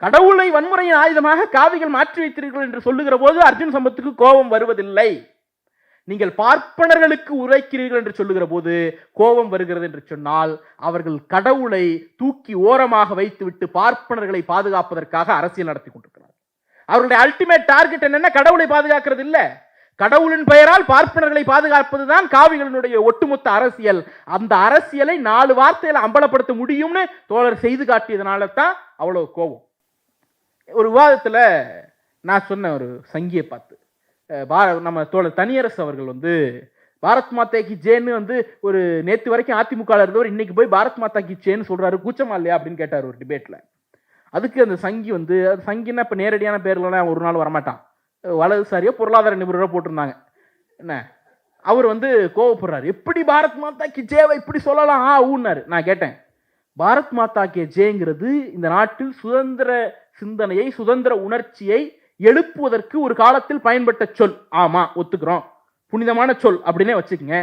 கடவுளை வன்முறையின் ஆயுதமாக காவிகள் மாற்றி வைத்தீர்கள் என்று சொல்லுகிற போது அர்ஜுன் சம்பத்துக்கு கோபம் வருவதில்லை. நீங்கள் பார்ப்பனர்களுக்கு உரைக்கிறீர்கள் என்று சொல்லுகிற போது கோபம் வருகிறது என்று சொன்னால், அவர்கள் கடவுளை தூக்கி ஓரமாக வைத்துவிட்டு பார்ப்பனர்களை பாதுகாப்பதற்காக அரசியல் நடத்தி கொண்டிருக்கிறார். அவருடைய அல்டிமேட் டார்கெட் என்னன்னா, கடவுளை பாதுகாக்கிறது இல்ல, கடவுளின் பெயரால் பார்ப்பனர்களை பாதுகாப்பதுதான் காவிகளினுடைய ஒட்டுமொத்த அரசியல். அந்த அரசியலை 4 வார்த்தையில அம்பலப்படுத்த முடியும்னு தோழர் செய்து காட்டியதுனால தான் அவ்வளவு கோபம். ஒரு விவாதத்துல நான் சொன்ன ஒரு சங்கியை பார்த்து, நம்ம தோழர் தனியரசு அவர்கள் வந்து பாரத் மாதா கி ஜேன்னு வந்து ஒரு நேத்து வரைக்கும் அதிமுக இருந்தவர் இன்னைக்கு போய் பாரத் மாதா கி ஜேன்னு சொல்றாரு, கூச்சமா இல்லையா அப்படின்னு கேட்டார் ஒரு டிபேட்ல. அதுக்கு அந்த சங்கி வந்து, சங்கின்னா இப்ப நேரடியான பேர்லாம் ஒரு நாள் வரமாட்டான், வலதுசாரியோ பொருளாதார நிபுணரோ போட்டிருந்தாங்க. என்ன அவர் வந்து கோவப்படுறாரு, எப்படி பாரத் மாதா கி ஜேவை இப்படி சொல்லலாம் ஊன்னாரு. நான் கேட்டேன், பாரத் மாதா கி ஜேங்கிறது இந்த நாட்டில் சுதந்திர சிந்தனையை, சுதந்திர உணர்ச்சியை எழுப்புவதற்கு ஒரு காலத்தில் பயன்பட்ட சொல். ஆமா, ஒத்துக்கிறோம், புனிதமான சொல் அப்படின்னே வச்சுக்கோங்க.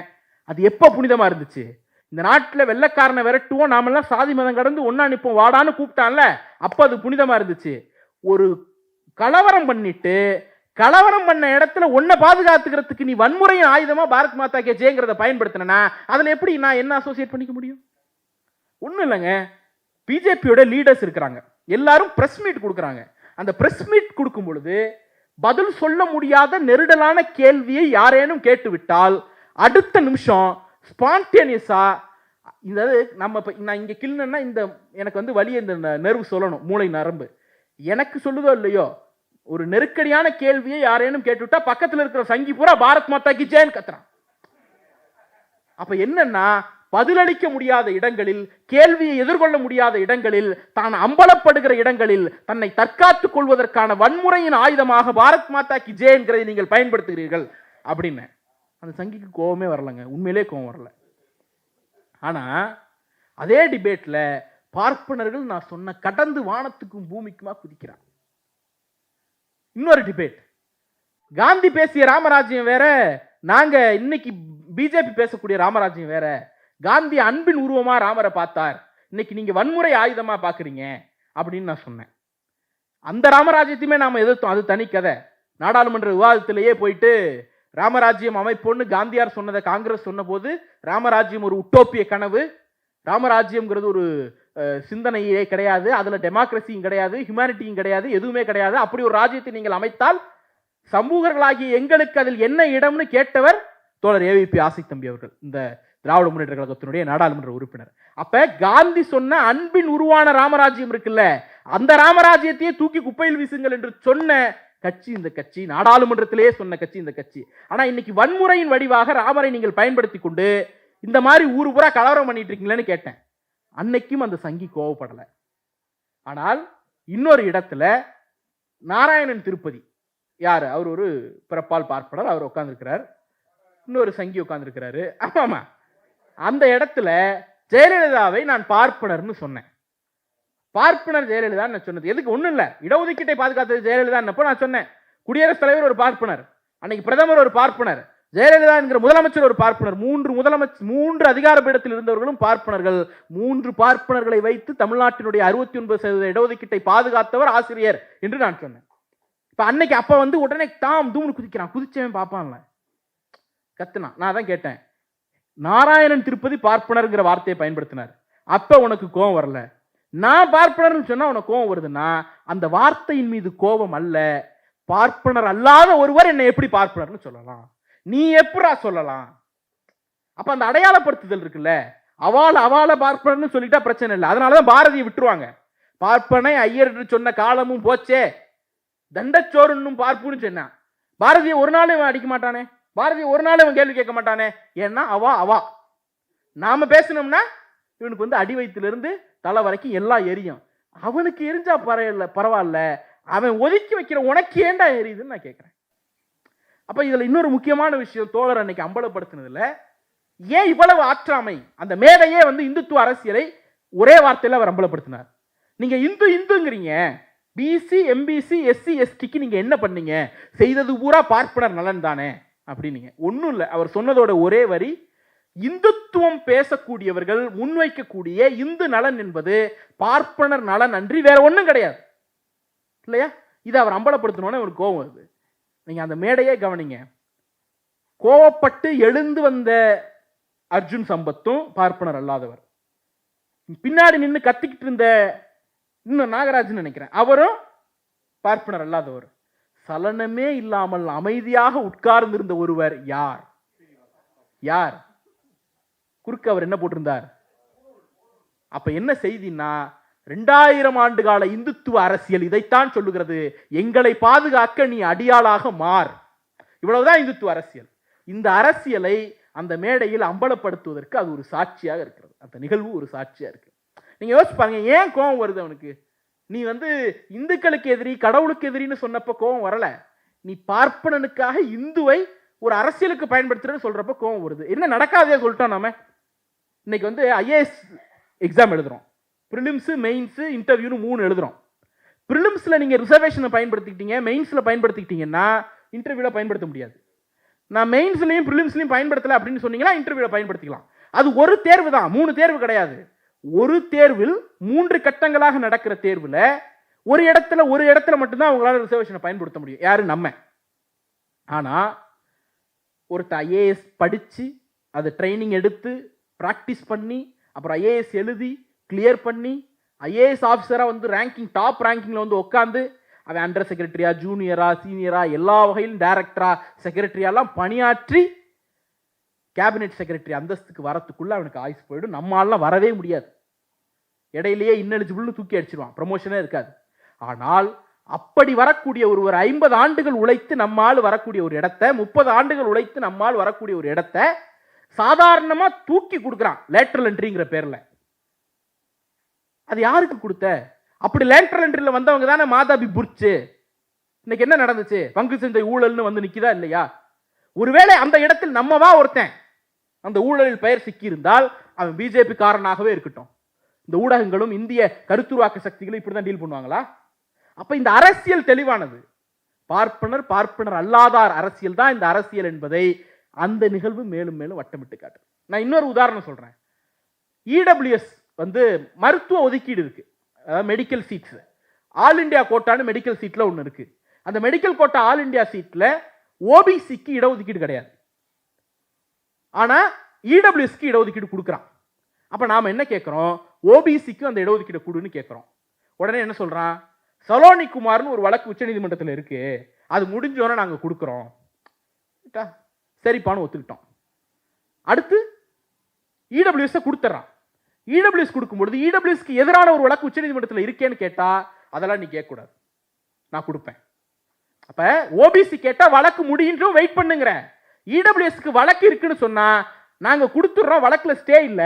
அது எப்ப புனிதமா இருந்துச்சு? இந்த நாட்டில் வெள்ளைக்காரனை விரட்டுவோம், நாமெல்லாம் சாதி மதம் கடந்து ஒன்னா நிற்போம் வாடான்னு கூப்பிட்டான்ல, அப்ப அது புனிதமா இருந்துச்சு. ஒரு கலவரம் பண்ணிட்டு கலவரம் பண்ண இடத்துல ஒன்ன பாதுகாத்துக்கிறதுக்கு நீ வன்முறையின் ஆயுதமா பாரத் மாதா கே ஜேங்கிறத பயன்படுத்தினா அதுல எப்படி நான் என்ன அசோசியேட் பண்ணிக்க முடியும்? ஒண்ணும் இல்லைங்க. பிஜேபியோட லீடர்ஸ் இருக்கிறாங்க, எல்லாரும் பிரஸ் மீட் கொடுக்குறாங்க. அந்த பிரஸ் மீட் கொடுக்கும் பொழுது பதில் சொல்ல முடியாத நெருடலான கேள்வியை யாரேனும் கேட்டுவிட்டால் அடுத்த நிமிஷம் ஸ்பான்டேனியஸா, இந்த நம்ம நான் இங்க கிள்னா இந்த எனக்கு வந்து வலிய இந்த நர்வு சொல்லணும், மூளை நரம்பு எனக்கு சொல்லுதோ இல்லையோ, ஒரு நெருக்கடியான கேள்வியை யாரேனும் கேட்டுவிட்டா பக்கத்தில் இருக்கிற சங்கி பூரா பாரத் மாதா கி ஜெயன்னு கத்துறான். அப்ப என்னன்னா, பதிலளிக்க முடியாத இடங்களில், கேள்வியை எதிர்கொள்ள முடியாத இடங்களில், தான் அம்பலப்படுகிற இடங்களில் தன்னை தற்காத்துக் கொள்வதற்கான வன்முறையின் ஆயுதமாக பாரத் மாதா கி ஜெய் என்கிறதை நீங்கள் பயன்படுத்துகிறீர்கள் அப்படின்னு. அந்த சங்கிக்கு கோபமே வரலங்க, உண்மையிலே கோபம் வரல. ஆனா அதே டிபேட்ல பார்ப்பனர்கள் நான் சொன்ன கடந்து வானத்துக்கும் பூமிக்குமா குதிக்கிறான். இன்னொரு டிபேட், காந்தி பேசிய ராமராஜ்யம் வேற, நாங்க இன்னைக்கு பிஜேபி பேசக்கூடிய ராமராஜ்யம் வேற. காந்தி அன்பின் உருவமா ராமரை பார்த்தார், இன்னைக்கு நீங்க வன்முறை ஆயுதமா பாக்குறீங்க அப்படின்னு நான் சொன்னேன். அந்த ராமராஜ்யத்தையுமே நாம எதிர்த்தோம், அது தனி கதை. நாடாளுமன்ற விவாதத்திலேயே போயிட்டு ராமராஜ்யம் அமைப்பொன்னு காந்தியார் சொன்னதை காங்கிரஸ் சொன்ன போது, ராமராஜ்யம் ஒரு உட்டோப்பிய கனவு, ராமராஜ்யம்ங்கிறது ஒரு சிந்தனையே கிடையாது, அதுல டெமோக்ரஸியும் கிடையாது, ஹியூமனிட்டியும் கிடையாது, எதுவுமே கிடையாது. அப்படி ஒரு ராஜ்யத்தை நீங்கள் அமைத்தால் சமூகர்களாகிய எங்களுக்கு அதில் என்ன இடம்னு கேட்டவர் தோழர் ஏவிபி ஆசைத்தம்பி அவர்கள், இந்த திராவிட முன்னேற்ற கழகத்தினுடைய நாடாளுமன்ற உறுப்பினர். அப்ப காந்தி சொன்ன அன்பின் உருவான ராமராஜ்யம் இருக்குல்ல, அந்த ராமராஜ்யத்தையே தூக்கி குப்பையில் வீசுங்கள் என்று சொன்ன கட்சி இந்த கட்சி, நாடாளுமன்றத்திலேயே சொன்ன கட்சி இந்த கட்சி. ஆனா இன்னைக்கு வன்முறையின் வடிவாக ராமரை நீங்கள் பயன்படுத்தி கொண்டு இந்த மாதிரி ஊரு பூரா கலவரம் பண்ணிட்டு இருக்கீங்களேன்னு கேட்டேன். அன்னைக்கும் அந்த சங்கி கோவப்படலை. ஆனால் இன்னொரு இடத்துல நாராயணன் திருப்பதி யாரு, அவர் ஒரு பிறப்பால் பார்ப்பனர், அவர் உட்கார்ந்துருக்கிறார், இன்னொரு சங்கி உட்கார்ந்துருக்கிறாரு. ஆமாமா, அந்த இடத்துல ஜெயலலிதாவை நான் பார்ப்பனர்னு சொன்னேன். பார்ப்பனர் ஜெயலலிதா நான் சொன்னது எதுக்கு, ஒண்ணும் இல்ல, இடஒதுக்கீட்டை பாதுகாத்தது ஜெயலலிதா. நான் சொன்னேன் குடியரசுத் தலைவர் ஒரு பார்ப்பனர், அன்னைக்கு பிரதமர் ஒரு பார்ப்பனர், ஜெயலலிதா என்கிற முதலமைச்சர் ஒரு பார்ப்பனர், மூன்று அதிகார பீடத்தில் இருந்தவர்களும் பார்ப்பனர்கள். 3 பார்ப்பனர்களை வைத்து தமிழ்நாட்டினுடைய 69% இடஒதுக்கீட்டை பாதுகாத்தவர் ஆசிரியர் என்று நான் சொன்னேன். இப்ப அன்னைக்கு அப்ப வந்து உடனே தாம் தூம்னு குதிக்கிறான், குதிச்சவன் பாப்பான்ல கத்துனான். நான் தான் கேட்டேன், நாராயணன் திருப்பதி பார்ப்பனர்ங்கிற வார்த்தையை பயன்படுத்தினார், அப்ப உனக்கு கோபம் வரல, நான் பார்ப்பனர்னு சொன்னா உனக்கு கோபம் வருதுன்னா அந்த வார்த்தையின் மீது கோபம் அல்ல, பார்ப்பனர் அல்லாத ஒருவர் என்னை எப்படி பார்ப்பனர்னு சொல்லலாம், நீ எப்படா சொல்லலாம்? அப்ப அந்த அடையாளப்படுத்துதல் இருக்குல்ல, அவாள பார்ப்பனர்னு சொல்லிட்டா பிரச்சனை இல்லை. அதனாலதான் பாரதியை விட்டுருவாங்க. பார்ப்பனை ஐயர் என்று சொன்ன காலமும் போச்சே, தண்டச்சோறுன்னும் பார்ப்புன்னு சொன்னான். பாரதியை ஒரு நாள் இவன் அடிக்க மாட்டானே, பாரதியை ஒரு நாள் இவன் கேள்வி கேட்க மாட்டானே. ஏன்னா அவா நாம பேசணும்னா இவனுக்கு வந்து அடி வயிற்றிலிருந்து தலை வரைக்கும் எல்லாம் எரியும். அவனுக்கு எரிஞ்சா பரவாயில்ல, அவன் ஒதுக்கி வைக்கிற உனக்கு ஏண்டா எரியுதுன்னு நான் கேட்கிறேன். அப்ப இதுல இன்னொரு முக்கியமான விஷயம் தோழர் அன்னைக்கு அம்பலப்படுத்தினதுல, ஏன் இவ்வளவு ஆற்றாமை? அந்த மேடையே வந்து இந்துத்துவ அரசியலை ஒரே வார்த்தையில அவர் அம்பலப்படுத்தினார். நீங்க இந்துங்கிறீங்க, பிசி எம்பிசி எஸ்சி எஸ்டிக்கு நீங்க என்ன பண்ணீங்க? செய்தது பூரா பார்ப்பனர் நலன் தானே அப்படின்னீங்க. ஒன்றும் இல்லை, அவர் சொன்னதோட ஒரே வரி, இந்துத்துவம் பேசக்கூடியவர்கள் முன்வைக்கக்கூடிய இந்து நலன் என்பது பார்ப்பனர் நலன் அன்றி வேற ஒன்றும் கிடையாது இல்லையா? இதை அவர் அம்பலப்படுத்தணும்னு அவருக்கு கோபம் வருது. நீங்க அந்த மேடையே கவனிங்க, கோவப்பட்டு எழுந்து வந்த அர்ஜுன் சம்பத்தும் பார்ப்பனர் அல்லாதவர், பின்னாடி நின்று கத்திக்கிட்டு இருந்த இன்னும் நாகராஜன் நினைக்கிறேன், அவரும் பார்ப்பனர் அல்லாதவர். சலனமே இல்லாமல் அமைதியாக உட்கார்ந்திருந்த ஒருவர் யார்? யார்? குறுக்கு அவர் என்ன போட்டிருந்தார்? அப்ப என்ன செய்தின்னா, 2000 ஆண்டு கால இந்துத்துவ அரசியல் இதைத்தான் சொல்லுகிறது, எங்களை பாதுகாக்க நீ அடியாளாக மார். இவ்வளவுதான் இந்துத்துவ அரசியல். இந்த அரசியலை அந்த மேடையில் அம்பலப்படுத்துவதற்கு அது ஒரு சாட்சியாக இருக்கிறது. அந்த நிகழ்வு ஒரு சாட்சியா இருக்கு. நீங்க யோசிச்சு பாருங்க, ஏன் கோபம் வருது அவனுக்கு? நீ வந்து இந்துக்களுக்கு எதிரி கடவுளுக்கு எதிரின்னு சொன்னப்ப கோபம் வரல, நீ பார்ப்பனனுக்காக இந்துவை ஒரு அரசியலுக்கு பயன்படுத்துறன்னு சொல்றப்ப கோபம் வருது. என்ன நடக்காதே சொல்லிட்டோம். நாம இன்னைக்கு வந்து ஐஏஎஸ் எக்ஸாம் எழுதுறோம், பிரிலிம்ஸ் மெயின்ஸ் இன்டர்வியூன்னு 3 எழுதுறோம். பிரிலிம்ஸ்ல நீங்க ரிசர்வேஷனை பயன்படுத்திக்கிட்டீங்க, மெயின்ஸ்ல பயன்படுத்திக்கிட்டீங்கன்னா இன்டர்வியூல பயன்படுத்த முடியாது. நான் மெயின்ஸ்லையும் பிரிலிம்ஸ்லையும் பயன்படுத்தல அப்படின்னு சொன்னீங்கன்னா இன்டர்வியூல பயன்படுத்திக்கலாம். அது ஒரு தேர்வு தான், 3 தேர்வு கிடையாது. ஒரு தேர்வில் 3 கட்டங்களாக நடக்கிற தேர்வுல ஒரு இடத்துல மட்டும்தான் உங்களால ரிசர்வேஷனை பயன்படுத்த முடியும். யாரு? நம்ம. ஆனா ஒரு ஐஏஎஸ் படிச்சு அது ட்ரைனிங் எடுத்து பிராக்டிஸ் பண்ணி அப்புறம் ஐஏஎஸ் எழுதி கிளியர் பண்ணி ஐஏஎஸ் ஆஃபீஸரா வந்து டாப் ரேங்கிங்ல வந்து உட்காந்து அவன் அண்டர் செக்ரட்டரியா ஜூனியரா சீனியரா எல்லா வகையிலும் டைரக்டரா செக்ரட்டரியாலாம் பணியாற்றி கேபினெட் செக்ரட்டரி அந்தஸ்துக்கு வரத்துக்குள்ள அவனுக்கு ஆயுசு போயிடும். நம்மளால வரவே முடியாது, இடையிலேயே இன்னெலிஜிபிள்னு தூக்கி அடிச்சிருவான், ப்ரமோஷனே இருக்காது. ஆனால் அப்படி வரக்கூடிய ஒருவர் 50 ஆண்டுகள் உழைத்து நம்மால் வரக்கூடிய ஒரு இடத்தை, 30 ஆண்டுகள் உழைத்து நம்மால் வரக்கூடிய ஒரு இடத்தை சாதாரணமா தூக்கி கொடுக்குறான் லேட்டரல் என்ட்ரிங்கிற பேர்ல. அது யாருக்கு கொடுத்த? அப்படி லேட்டரல் என்ட்ரில வந்தவங்க தானே மாதாபி புர்ச்சு. இன்னைக்கு என்ன நடந்துச்சு? பங்கு சந்தை ஊழல்னு வந்து நிக்குதா இல்லையா? ஒருவேளை அந்த இடத்தில் நம்மவா ஒருத்தன் அந்த ஊழலில் பெயர் சிக்கி இருந்தால் அவன் பிஜேபி காரனாகவே இருக்கட்டும். இந்த ஊடகங்களும் இந்திய கருத்துருவாக்க சக்திகளும் இப்படிதான் டீல் பண்ணுவாங்களா? அப்ப இந்த அரசியல் தெளிவானது. பார்ப்பனர் பார்ப்பனர் அல்லாதார் அரசியல் தான் இந்த அரசியல் என்பதை அந்த நிகழ்வு மேலும் மேலும் வட்டமிட்டு காட்டு. நான் இன்னொரு உதாரணம் சொல்றேன். இடபிள்யூஎஸ் வந்து மருத்துவ ஒதுக்கீடு இருக்கு, அதாவது மெடிக்கல் சீட்ஸ். ஆல் இண்டியா கோட்டான்னு மெடிக்கல் சீட்ல ஒன்று இருக்கு. அந்த மெடிக்கல் கோட்டா ஆல் இண்டியா சீட்ல ஓபிசிக்கு இடஒதுக்கீடு கிடையாது, ஆனா இடபிள்யூஎஸ்க்கு இடஒதுக்கீடு கொடுக்குறான். அப்ப நாம என்ன கேட்கிறோம்? ஓபிசிக்கு அந்த இடஒதுக்கீடு கொடுன்னு கேட்கிறோம். உடனே என்ன சொல்றான்? சலோனி குமார்னு ஒரு வழக்கு உச்ச நீதிமன்றத்தில் இருக்கு, அது முடிஞ்சோன்னு நாங்க கொடுக்குறோம். சரிப்பான்னு ஒத்துக்கிட்டோம். அடுத்து இடபிள்யூஎஸ் கொடுத்துறான். இடபிள்யூஎஸ் கொடுக்கும்பொழுது இடபிள்யூஎஸ்க்கு எதிரான ஒரு வழக்கு உச்ச நீதிமன்றத்தில் இருக்கேன்னு கேட்டா அதெல்லாம் நீ கேட்க கூடாது, நான் கொடுப்பேன். அப்ப ஓபிசி கேட்டா வழக்கு முடியும் வெயிட் பண்ணுங்கிற. இடபிள்யூஎஸ்க்கு வழக்கு இருக்குன்னு சொன்னா நாங்க கொடுத்துறோம், வழக்குல ஸ்டே இல்ல,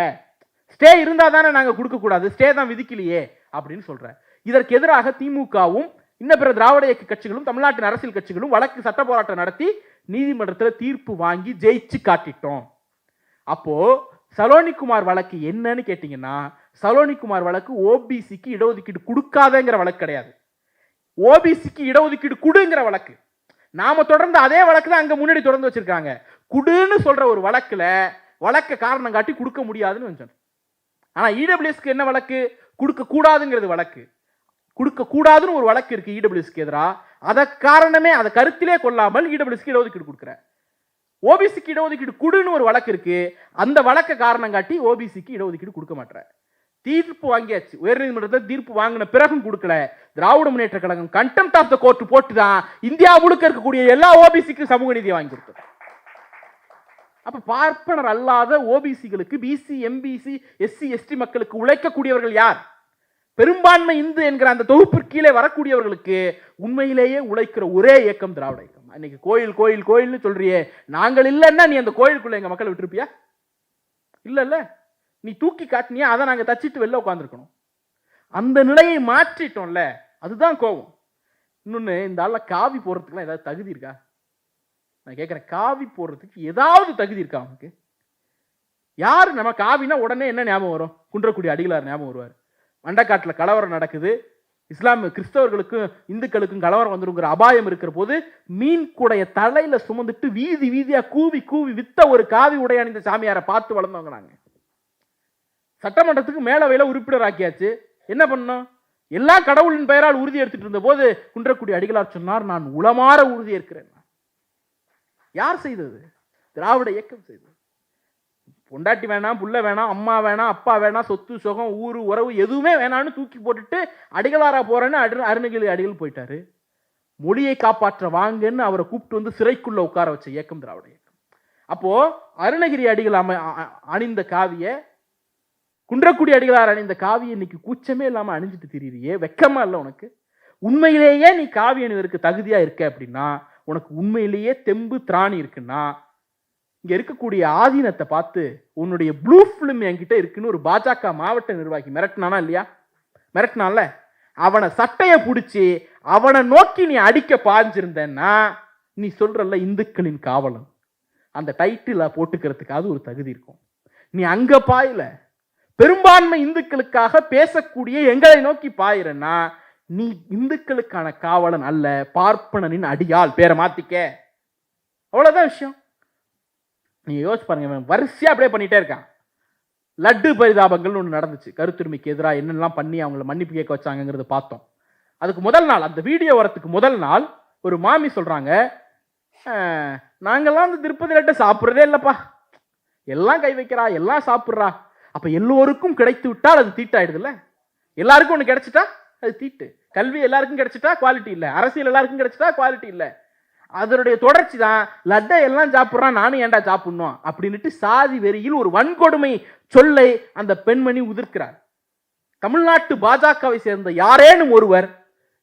ஸ்டே இருந்தா தானே நாங்க கொடுக்க கூடாது, ஸ்டே தான் விதிக்கலையே அப்படின்னு சொல்ற. இதற்கு எதிராக திமுகவும் இன்னும் பிற திராவிட இயக்க கட்சிகளும் தமிழ்நாட்டின் அரசியல் கட்சிகளும் வழக்கு சட்ட போராட்டம் நடத்தி நீதிமன்றத்தில் தீர்ப்பு வாங்கி ஜெயிச்சு காட்டிட்டோம். அப்போ சலோனிக்குமார் வழக்கு என்னன்னு கேட்டீங்கன்னா, சலோனிக்குமார் வழக்கு ஓபிசிக்கு இடஒதுக்கீடு கொடுக்காதங்கிற வழக்கு கிடையாது, ஓபிசிக்கு இடஒதுக்கீடு குடுங்கிற வழக்கு. நாம தொடர்ந்து அதே வழக்கு தான் அங்க முன்னாடி தொடர்ந்து வச்சிருக்காங்க. குடுன்னு சொல்ற ஒரு வழக்குல வழக்க காரணம் காட்டி கொடுக்க முடியாதுன்னு வச்சோம். ஆனா இடபிள்யூஎஸ்க்கு என்ன வழக்கு? கொடுக்க கூடாதுங்கிறது வழக்கு. கொடுக்க கூடாதுன்னு ஒரு வழக்கு இருக்கு இடபிள்யூஎஸ்க்கு எதிராக. அத காரணமே அதை கருத்திலே கொள்ளாமல் இடபிள்யூஎஸ்க்கு இடஒதுக்கீடு கொடுக்குற. ஓபிசிக்கு இடஒதுக்கீடு குடுன்னு ஒரு வழக்கு இருக்கு, அந்த வழக்க காரணம் காட்டி ஓபிசிக்கு இடஒதுக்கீடு கொடுக்க மாட்டேற. தீர்ப்பு வாங்கியாச்சு, உயர்நீதிமன்றத்தில் தீர்ப்பு வாங்கின பிறகும் கொடுக்கல. Dravida Munnetra Kazhagam contempt of the court போட்டு தான் இந்தியா முழுக்க இருக்கக்கூடிய எல்லா ஓபிசிக்கு சமூக நீதியை வாங்கி கொடுத்தது. அப்ப பார்ப்பனர் அல்லாத ஓபிசிகளுக்கு, பிசி எம்பிசி எஸ்சி எஸ்டி மக்களுக்கு உழைக்கக்கூடியவர்கள் யார்? பெரும்பான்மை இந்து என்கிற அந்த தொகுப்பிற்கு கீழே வரக்கூடியவர்களுக்கு உண்மையிலேயே உழைக்கிற ஒரே இயக்கம் திராவிட இயக்கம். இன்னைக்கு கோயில் கோயில் கோயில்னு சொல்றியே, நாங்கள் இல்லைன்னா நீ அந்த கோயிலுக்குள்ள எங்க மக்களை விட்டுருப்பியா? இல்ல, நீ தூக்கி காட்டினியா, அதை நாங்க தச்சிட்டு வெளில உட்காந்துருக்கணும். அந்த நிலையை மாற்றிட்டோம்ல, அதுதான் கோபம். இன்னொன்னு, இந்த ஆள்ல காவி போடுறதுக்குலாம் ஏதாவது தகுதி இருக்கா? நான் கேட்கிறேன், காவி போடுறதுக்கு ஏதாவது தகுதி இருக்கா அவனுக்கு? யாரு நம்ம காவினா உடனே என்ன ஞாபகம் வரும்? குன்றக்குடி அடிகளார் ஞாபகம் வருவார். மண்டக்காட்டில் கலவரம் நடக்குது, இஸ்லாமிய கிறிஸ்தவர்களுக்கும் இந்துக்களுக்கும் கலவரம் வந்துருங்கிற அபாயம் இருக்கிற போது மீன் கூடைய தலையில சுமந்துட்டு வீதி வீதியா கூவி கூவி வித்த ஒரு காவி உடை அணிந்த சாமியாரை பார்த்து வளர்ந்தவங்க நாங்க. சட்டமன்றத்துக்கு மேலவையில உறுப்பினர் ஆக்கியாச்சு. என்ன பண்ணோம்? எல்லா கடவுளின் பெயரால் உறுதி எடுத்துட்டு இருந்த போது குன்றக்குடி அடிகளார் சொன்னார், நான் உளமாற உறுதி ஏற்கிறேன். யார் செய்தது? திராவிட இயக்கம் செய்தது. பொண்டாட்டி வேணாம், புள்ள வேணாம், அம்மா வேணாம், அப்பா வேணாம், சொத்து சுகம் ஊரு உறவு எதுவுமே வேணான்னு தூக்கி போட்டுட்டு அடிகளாரா போறேன்னு அருணகிரி அடிகள் போயிட்டாரு. மொழியை காப்பாற்ற வாங்கன்னு அவரை கூப்பிட்டு வந்து சிறைக்குள்ள உட்கார வச்ச இயக்கம் திராவிட இயக்கம். அப்போ அருணகிரி அடிகள் அணிந்த காவிய, குன்றக்குடி அடிகளார் அணிந்த காவியை இன்னைக்கு கூச்சமே இல்லாம அணிஞ்சிட்டு திரியிறியே, வெக்கமா இல்லை உனக்கு? உண்மையிலேயே நீ காவி அணிவதற்கு தகுதியா இருக்க அப்படின்னா, உனக்கு உண்மையிலேயே தெம்பு திராணி இருக்குன்னா, இங்க இருக்கக்கூடிய ஆதீனத்தை பார்த்து உன்னுடைய ப்ளூ பிலிம் என்கிட்ட இருக்குன்னு ஒரு பாஜக மாவட்ட நிர்வாகி மிரட்டினானா இல்லையா? மிரட்டினான்ல, அவனை சட்டையை பிடிச்சி அவனை நோக்கி நீ அடிக்க பாஞ்சிருந்தேன்னா, நீ சொல்றல்ல இந்துக்களின் காவலன், அந்த டைட்டில போட்டுக்கிறதுக்காவது ஒரு தகுதி இருக்கும். நீ அங்க பாயல, பெரும்பான்மை இந்துக்களுக்காக பேசக்கூடிய எங்களை நோக்கி பாயிரன்னா, நீ இந்துக்களுக்கான காவலன் அல்ல, பார்ப்பனனின் அடியால். பேரை மாத்திக்க, அவ்வளவுதான் விஷயம். நீங்க யோசிச்சு பாருங்க, வரிசையா அப்படியே பண்ணிட்டே இருக்கான். லட்டு பரிதாபங்கள் ஒன்று நடந்துச்சு, கருத்துரிமைக்கு எதிராக என்னெல்லாம் பண்ணி அவங்கள மன்னிப்பு கேட்க வச்சாங்கிறத பார்த்தோம். அதுக்கு முதல் நாள், அந்த வீடியோ வரத்துக்கு முதல் நாள் ஒரு மாமி சொல்றாங்க, நாங்கெல்லாம் அந்த திருப்பதி லட்டை சாப்பிட்றதே இல்லப்பா, எல்லாம் கை வைக்கிறா, எல்லாம் சாப்பிட்றா. அப்ப எல்லோருக்கும் கிடைத்து விட்டால் அது தீட்டாயிடுதுல்ல. எல்லாருக்கும் ஒண்ணு கிடைச்சிட்டா அது தீட்டு. கல்வி எல்லாருக்கும் கிடைச்சிட்டா குவாலிட்டி இல்ல, அரசியல் எல்லாருக்கும் கிடைச்சிட்டா குவாலிட்டி இல்ல. அதனுடைய தொடர்ச்சி தான் லட்டை எல்லாம் சாப்பிட்றான், நானும் ஏன்டா சாப்பிடணும் அப்படின்னுட்டு சாதி வெறியில் ஒரு வன்கொடுமை சொல்லை அந்த பெண்மணி உதிர்க்கிறார். தமிழ்நாட்டு பாஜகவை சேர்ந்த யாரேனும் ஒருவர்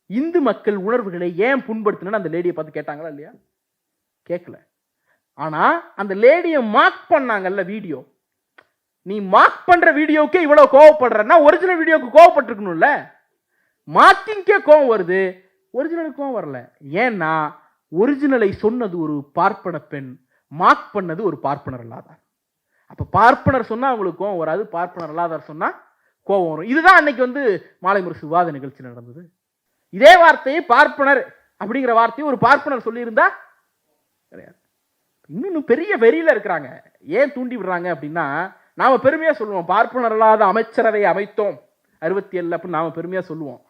இந்து மக்கள் உணர்வுகளை ஏன் புண்படுத்தின அந்த லேடியை பார்த்து கேட்டாங்களா இல்லையா? கேட்கல. ஆனா அந்த லேடியை மார்க் பண்ணாங்கல்ல வீடியோ, நீ மார்க் பண்ற வீடியோக்கே இவ்வளவு கோவப்படுறன்னா ஒரிஜினல் வீடியோக்கு கோவப்பட்டிருக்கணும்ல. மார்க்கிங்கே கோவம் வருது, ஒரிஜினலுக்கு கோவம் வரல. ஏன்னா ஒரிஜினலை சொன்னது ஒரு பார்ப்பன பெண், மார்க் பண்ணது ஒரு பார்ப்பனர் அல்லாதார். அப்ப பார்ப்பனர் சொன்னா அவங்களுக்கு கோவம் வராது, பார்ப்பனர் அல்லாதார் சொன்னா கோவம் வரும். இதுதான் அன்னைக்கு மாலை முரசு விவாத நிகழ்ச்சி நடந்தது. இதே வார்த்தையை பார்ப்பனர் அப்படிங்கிற வார்த்தையை ஒரு பார்ப்பனர் சொல்லியிருந்தா கிடையாது. இன்னும் பெரிய வெறியில இருக்கிறாங்க. ஏன் தூண்டி விடுறாங்க அப்படின்னா, நாம பெருமையா சொல்லுவோம் பார்ப்பனர் அல்லாத அமைச்சரவை அமைத்தோம் 67 அப்படின்னு நாம பெருமையா சொல்லுவோம்.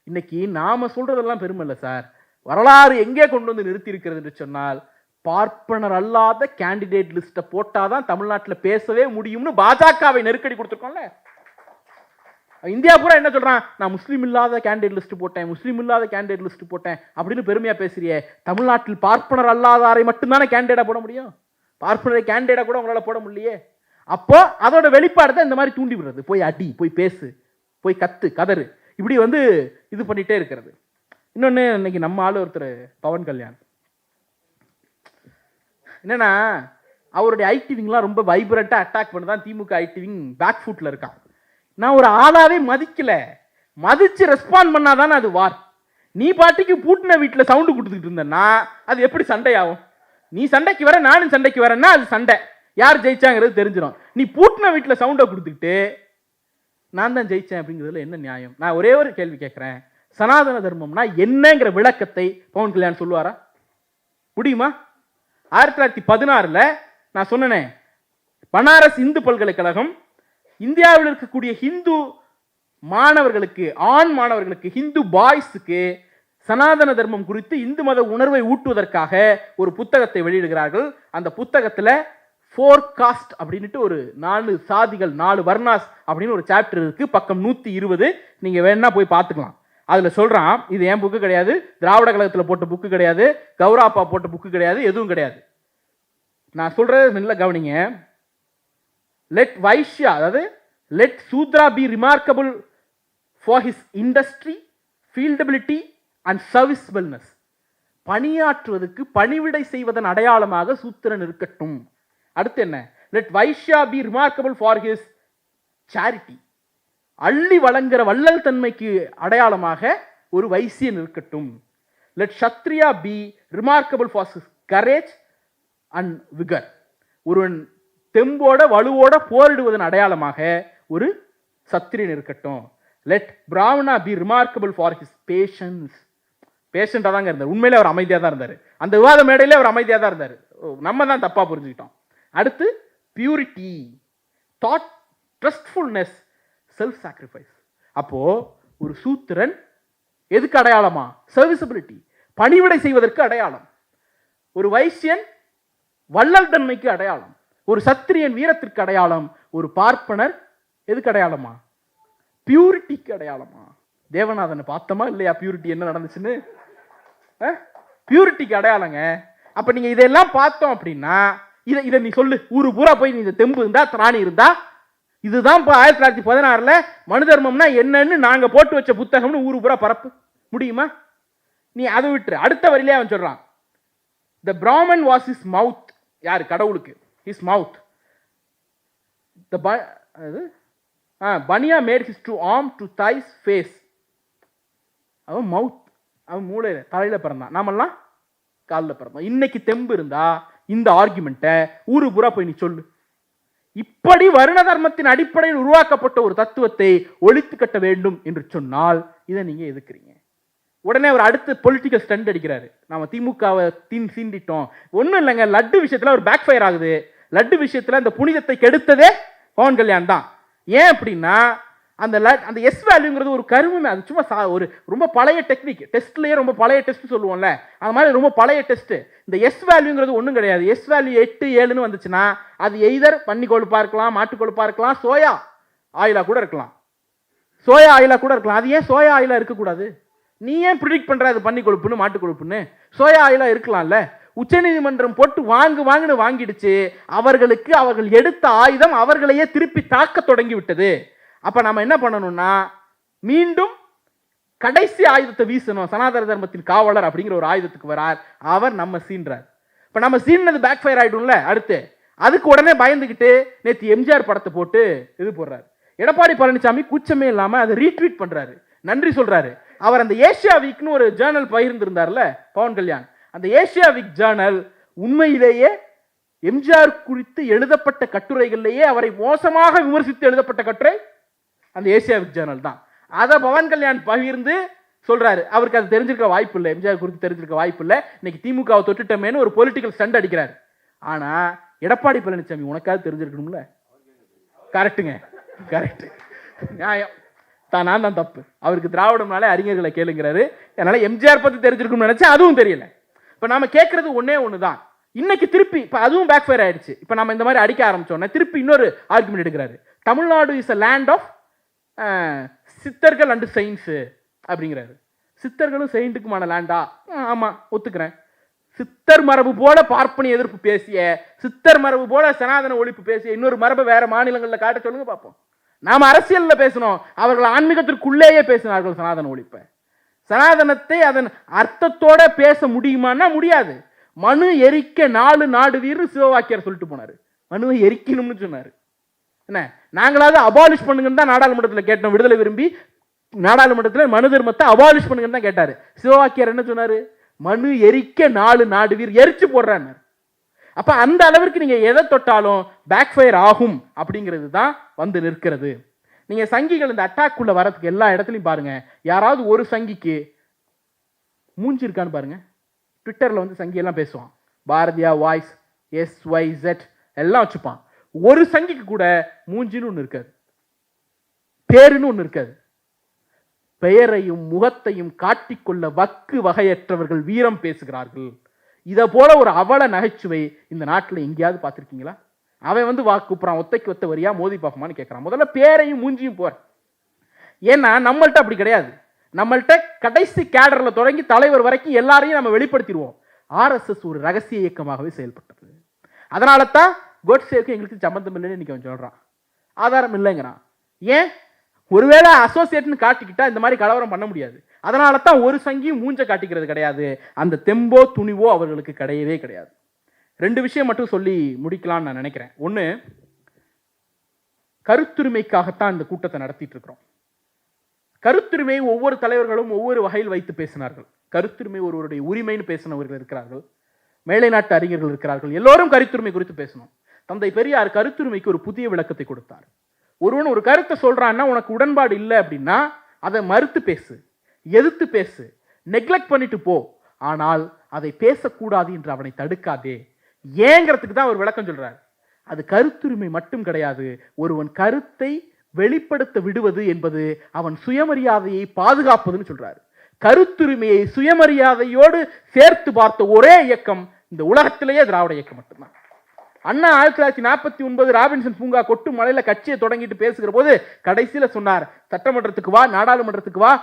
இன்னைக்கு நாம சொல்றதெல்லாம் பெருமை இல்லை சார். வரலாறு எங்கே கொண்டு வந்து நிறுத்தி இருக்கிறது என்று சொன்னால், பார்ப்பனர் அல்லாத கேண்டிடேட் லிஸ்ட போட்டாதான் தமிழ்நாட்டில் பேசவே முடியும்னு பாஜகவை நெருக்கடி கொடுத்துருக்கோம்ல. இந்தியா பூரா என்ன சொல்றான், நான் முஸ்லீம் இல்லாத கேண்டிடேட் லிஸ்ட் போட்டேன், முஸ்லீம் இல்லாத கேண்டிடேட் லிஸ்ட் போட்டேன் அப்படின்னு பெருமையா பேசுறியே. தமிழ்நாட்டில் பார்ப்பனர் அல்லாதாரை மட்டும்தானே கேண்டிடேட்டா போட முடியும், பார்ப்பனரை கேண்டிடேட்டா கூட உங்களால போட முடியலையே. அப்போ அதோட வெளிப்பாடு தான் இந்த மாதிரி தூண்டி விடுறது. போய் அடி, போய் பேசு, போய் கத்து, கதறு, இப்படி இது பண்ணிட்டே இருக்கிறது. இன்னொன்னு, இன்னைக்கு நம்ம ஆளு ஒருத்தர் பவன் கல்யாண் என்னன்னா, அவருடைய ஐடிவிங்லாம் ரொம்ப வைப்ரண்டா அட்டாக் பண்ணதான் திமுக ஐடிவிங் பேக் ஃபுட்ல இருக்கான். நான் ஒரு ஆளாவே மதிக்கல, மதிச்சு ரெஸ்பாண்ட் பண்ணாதானே அது வார். நீ பாட்டிக்கு பூட்டின வீட்டில் சவுண்டு கொடுத்துக்கிட்டு இருந்தேன்னா அது எப்படி சண்டையாகும்? நீ சண்டைக்கு வர, நானும் சண்டைக்கு வரேன்னா அது சண்டை, யார் ஜெயிச்சாங்கிறது தெரிஞ்சிடும். நீ பூட்டின வீட்டில் சவுண்டை கொடுத்துக்கிட்டு நான் தான் ஜெயிச்சேன் அப்படிங்கிறதுல என்ன நியாயம்? நான் ஒரே ஒரு கேள்வி கேட்கிறேன், சனாதன தர்மம்னா என்னங்கிற விளக்கத்தை பவன் கல்யாண் சொல்லுவாரா? முடியுமா? 1916 நான் சொன்னேன், பனாரஸ் இந்து பல்கலைக்கழகம் இந்தியாவில் இருக்கக்கூடிய ஹிந்து மாணவர்களுக்கு, ஆண் மாணவர்களுக்கு, ஹிந்து பாய்ஸுக்கு சனாதன தர்மம் குறித்து இந்து மத உணர்வை ஊட்டுவதற்காக ஒரு புத்தகத்தை வெளியிடுகிறார்கள். அந்த புத்தகத்தில் 4 காஸ்ட் அப்படின்ட்டு ஒரு 4 சாதிகள், 4 வர்ணாஸ் அப்படின்னு ஒரு சாப்டர் இருக்கு. பக்கம் 120, நீங்க வேணா போய் பார்த்துக்கலாம். அதுல சொல்றான், இது என் புக்கு கிடையாது, திராவிட கழகத்தில் போட்ட புக்கு கிடையாது, கௌராப்பா போட்ட புக்கு கிடையாது, எதுவும் கிடையாது. நான் சொல்றது நல்ல கவனிங்க. லெட் வைஷ்யா, அதாவது let Shudra be remarkable for his industry, fieldability and servicefulness. பணியாற்றுவதற்கு, பணிவிடை செய்வதன் அடையாளமாக சூத்திரன் இருக்கட்டும். அடுத்து என்ன? Let Vaishya be remarkable for his charity. அள்ளி வழங்குற வள்ளல் தன்மைக்கு அடையாளமாக ஒரு வைசியன் இருக்கட்டும். Let Kshatriya be remarkable for his courage and vigour. ஒருவன் தெம்போட வலுவோட போரிடுவதன் அடையாளமாக ஒரு சத்திரியன் இருக்கட்டும். Let Brahmana be remarkable for his patience. பேஷண்டா தாங்க இருந்தார், உண்மையிலே அவர் அமைதியாக தான் இருந்தார். அந்த விவாத மேடையிலே அவர் அமைதியாக தான் இருந்தார், நம்ம தான் தப்பா புரிஞ்சுக்கிட்டோம். அடுத்து பியூரிட்டி, தாட், ட்ரஸ்ட்ஃபுல்னஸ், செல்ஃப் சாக்ரிஃபைஸ். அப்போ ஒரு சூத்திரன் எதுக்கு அடையாளமா? சர்வீசபிலிட்டி, பணிவிடை செய்வதற்கு அடையாளம். ஒரு வைசியன் வள்ளல் தன்மைக்கு அடையாளம், ஒரு சத்திரியன் வீரத்திற்கு அடையாளம், ஒரு பார்ப்பனர் எதுக்கு அடையாளமா? பியூரிட்டிக்கு அடையாளமா? தேவநாதனை பார்த்தோமா இல்லையா பியூரிட்டி என்ன நடந்துச்சுன்னு? பியூரிட்டிக்கு அடையாளங்க. அப்ப நீங்க இதெல்லாம் பார்த்தோம் அப்படின்னா, இதை நீ சொல்லு, ஊரு பூரா போய் நீ இந்த தெம்பு இருந்தா, திராணி இருந்தா, இதுதான் 1916 மனு தர்மம்னா என்னன்னு நாங்க போட்டு வச்ச புத்தகம்னு ஊரு பூரா பரப்பு முடியுமா? நீ அதை விட்டு அடுத்த வரியிலே அவன் சொல்றான், the Brahman was his mouth. யாரு? கடவுளுக்கு his mouth. the Bania made his to arm to thighs face. அவன் மவுத், அவன் மூளையில தலையில பிறந்தான், நாமெல்லாம் காலில் பிறந்தோம். இன்னைக்கு தெம்பு இருந்தா இந்த ஆர்குமெண்ட்டை ஊரு பூரா போய் நீ சொல்லு. இப்படி வருண தர்மத்தின் அடிப்படையில் உருவாக்கப்பட்ட ஒரு தத்துவத்தை ஒழித்து கட்ட வேண்டும் என்று சொன்னால் இதை நீங்க எதுக்குறீங்க? உடனே ஒரு அடுத்த பொலிட்டிக்கல் ஸ்டண்ட் அடிக்கிறாரு, நாம திமுகவை சீண்டிட்டோம். ஒன்றும் இல்லைங்க, லட்டு விஷயத்துல ஒரு பேக் ஃபயர் ஆகுது. லட்டு விஷயத்துல அந்த புனிதத்தை கெடுத்ததே பவன் கல்யாண் தான். ஏன் அப்படின்னா, அந்த எஸ் வேல்யூங்கிறது ஒரு கருமை, அது சும்மா ஒரு ரொம்ப பழைய டெக்னிக், டெஸ்ட்லயே ரொம்ப பழைய டெஸ்ட் சொல்லுவோம்ல, அது மாதிரி ரொம்ப பழைய டெஸ்ட். இந்த எஸ் வேல்யூங்கிறது ஒன்றும் கிடையாது. எஸ் வேல்யூ 8, 7ன்னு வந்துச்சுன்னா அது எய்தர் பன்னி கொழுப்பா இருக்கலாம், மாட்டு கொழுப்பா இருக்கலாம், சோயா ஆயிலா கூட இருக்கலாம், சோயா ஆயிலா கூட இருக்கலாம். அது ஏன் சோயா ஆயிலா இருக்கக்கூடாது? நீ ஏன் ப்ரிடிக்ட் பண்ற அது பன்னி கொழுப்புன்னு, மாட்டு கொழுப்புன்னு? சோயா ஆயிலா இருக்கலாம்ல. உச்சநீதிமன்றம் போட்டு வாங்குன்னு வாங்கிடுச்சு. அவர்கள் எடுத்த ஆயுதம் அவர்களையே திருப்பி தாக்க தொடங்கி விட்டது. அப்ப நம்ம என்ன பண்ணணும்னா, மீண்டும் கடைசி ஆயுதத்தை வீசணும். சனாதன தர்மத்தின் காவலர் அப்படிங்கிற ஒரு ஆயுதத்துக்கு வரார், அவர் நம்ம சீன்றார். இப்ப நம்ம சீனது பேக் ஃபயர் ஆயிடும்ல. அடுத்து அதுக்கு உடனே பயந்துகிட்டு நேத்து எம்ஜிஆர் படத்தை போட்டு இது போடுறாரு. எடப்பாடி பழனிசாமி கூச்சமே இல்லாம அதை ரீட்வீட் பண்றாரு, நன்றி சொல்றாரு. அவர் அந்த ஏசியா வீக்னு ஒரு ஜேர்னல் பகிர்ந்திருந்தார்ல பவன் கல்யாண், அந்த ஏசியா வீக் ஜேர்னல் உண்மையிலேயே எம்ஜிஆர் குறித்து எழுதப்பட்ட கட்டுரைகளிலேயே அவரை மோசமாக விமர்சித்து எழுதப்பட்ட கட்டுரை அந்த ஏசியா வீக் ஜேர்னல் தான். அதை பவன் கல்யாண் பகிர்ந்து சொல்றாரு. அவருக்கு அது தெரிஞ்சிருக்க வாய்ப்பு இல்லை, எம்ஜிஆர் குறித்து தெரிஞ்சிருக்க வாய்ப்பு இல்லை. இன்னைக்கு திமுகவை தொட்டுட்டமேனு ஒரு பொலிட்டிக்கல் ஸ்டண்ட் அடிக்கிறார். ஆனா எடப்பாடி பழனிசாமி உனக்காவது தெரிஞ்சிருக்கணும்ல. கரெக்டுங்க, கரெக்ட், நியாயம் தான். நான் தான் தப்பு. அவருக்கு திராவிடம்னாலே அறிஞர்களை கேளுங்கிறாரு. அதனால எம்ஜிஆர் பத்தி தெரிஞ்சிருக்கும்னு நினைச்சா அதுவும் தெரியல. இப்ப நாம கேட்கறது ஒன்னே ஒண்ணுதான். இன்னைக்கு திருப்பி இப்ப அதுவும் பேக் ஃபயர் ஆயிடுச்சு. இப்ப நம்ம இந்த மாதிரி அடிக்க ஆரம்பிச்சோம்னா திருப்பி இன்னொரு ஆர்குமெண்ட் எடுக்கிறாரு. Tamil Nadu is a land of சித்தர்கள் அண்ட் செயின்ஸ் அப்படிங்கிறாரு. சித்தர்களும் செயின்ட்டுக்குமான லேண்டா? ஆமா, ஒத்துக்கிறேன். சித்தர் மரபு போல பார்ப்பனி எதிர்ப்பு பேசிய, சித்தர் மரபு போல சனாதன ஒழிப்பு பேசிய இன்னொரு மரபை வேற மாநிலங்களில் காட்ட சொல்லுங்க பார்ப்போம். நாம அரசியல்ல பேசணும், அவர்கள் ஆன்மீகத்திற்குள்ளேயே பேசினார்கள் சனாதன ஒழிப்பை. சனாதனத்தை அதன் அர்த்தத்தோட பேச முடியுமான்னா முடியாது. மனு எரிக்க 4 நாடு வீர் சிவவாக்கியர் சொல்லிட்டு போனாரு. மனுவை எரிக்கணும்னு சொன்னாரு. என்ன, நாங்களாவது அபாலிஷ் பண்ணுங்கன்னு தான் நாடாளுமன்றத்தில் கேட்டோம். விடுதலை விரும்பி நாடாளுமன்றத்தில் மனு தர்மத்தை அபாலிஷ் பண்ணுங்கன்னு தான் கேட்டாரு. சிவவாக்கியர் என்ன சொன்னாரு? மனு எரிக்க 4 நாடு வீர் எரிச்சு போடுறான்னு. அப்ப அந்த அளவிற்கு நீங்க எதை தொட்டாலும் பேக் ஃபயர் ஆகும் அப்படிங்கிறது தான் வந்து நிற்கிறது. நீங்க சங்கிகள் இந்த அட்டாக் உள்ள வரதுக்கு எல்லா இடத்துலையும் பாருங்க, யாராவது ஒரு சங்கிக்கு மூஞ்சி இருக்கான்னு பாருங்க. ட்விட்டர்ல வந்து சங்கி எல்லாம் பேசுவான், பாரதியா வாய்ஸ் SYZ எல்லாம் வச்சுப்பான். ஒரு சங்கிக்கு கூட மூஞ்சின்னு ஒன்று இருக்காது, பேருன்னு ஒன்று இருக்காது. பெயரையும் முகத்தையும் காட்டிக்கொள்ள வக்கு வகையற்றவர்கள் வீரம் பேசுகிறார்கள். இதை போல ஒரு அவல நகைச்சுவை இந்த நாட்டில் எங்கேயாவது பார்த்துருக்கீங்களா? அவன் வந்து கூப்பிட்றான், ஒத்தைக்கு ஒத்த வரியா மோதி பார்ப்போமான்னு கேட்குறான். முதல்ல பேரையும் மூஞ்சியும் போற. ஏன்னா நம்மள்ட்ட அப்படி கிடையாது. நம்மள்ட்ட கடைசி கேடர்ல தொடங்கி தலைவர் வரைக்கும் எல்லாரையும் நம்ம வெளிப்படுத்திடுவோம். RSS ஒரு ரகசிய இயக்கமாகவே செயல்பட்டது. அதனால தான் கோட்சேவுக்கு எங்களுக்கு சம்பந்தம் இல்லைன்னு இன்னைக்கு அவன் சொல்றான், ஆதாரம் இல்லைங்கிறான். ஏன்? ஒருவேளை அசோசியேட்னு காட்டிக்கிட்டா இந்த மாதிரி கலவரம் பண்ண முடியாது. அதனால தான் ஒரு சங்கியும் மூஞ்ச காட்டிக்கிறது கிடையாது. அந்த தெம்போ துணிவோ அவர்களுக்கு கிடையவே கிடையாது. 2 விஷயம் மட்டும் சொல்லி முடிக்கலாம்னு நான் நினைக்கிறேன். ஒன்று, கருத்துரிமைக்காகத்தான் இந்த கூட்டத்தை நடத்திட்டு இருக்கிறோம். கருத்துரிமை ஒவ்வொரு தலைவர்களும் ஒவ்வொரு வகையில் வைத்து பேசினார்கள். கருத்துரிமை ஒருவருடைய உரிமைன்னு பேசினவர்கள் இருக்கிறார்கள், மேலை நாட்டு அறிஞர்கள் இருக்கிறார்கள். எல்லோரும் கருத்துரிமை குறித்து பேசணும். தந்தை பெரியார் கருத்துரிமைக்கு ஒரு புதிய விளக்கத்தை கொடுத்தார். ஒருவன் ஒரு கருத்தை சொல்றான்னா உனக்கு உடன்பாடு இல்லை அப்படின்னா அதை மறுத்து பேசு, எதிர்த்து பேசு, நெக்லெக்ட் பண்ணிட்டு போ. ஆனால் அதை பேசக்கூடாது என்று அவனை தடுக்காதே. ஏங்கிறதுக்கு தான் ஒரு விளக்கம் சொல்றார். அது கருத்துரிமை மட்டும் கிடையாது. ஒருவன் கருத்தை வெளிப்படுத்த விடுவது என்பது அவன் சுயமரியாதையை பாதுகாப்பதுன்னு சொல்றாரு. கருத்துரிமையை சுயமரியாதையோடு சேர்த்து பார்த்த ஒரே இயக்கம் இந்த உலகத்திலேயே திராவிட இயக்கம் மட்டும்தான். அண்ணா 1949 ராபின்சன் பூங்கா கொட்டு மலையில கட்சியை தொடங்கிட்டு பேசுகிற போது கடைசியில சொன்னார், சட்டமன்றத்துக்கு வா, நாடாளுமன்றத்துக்கு வா,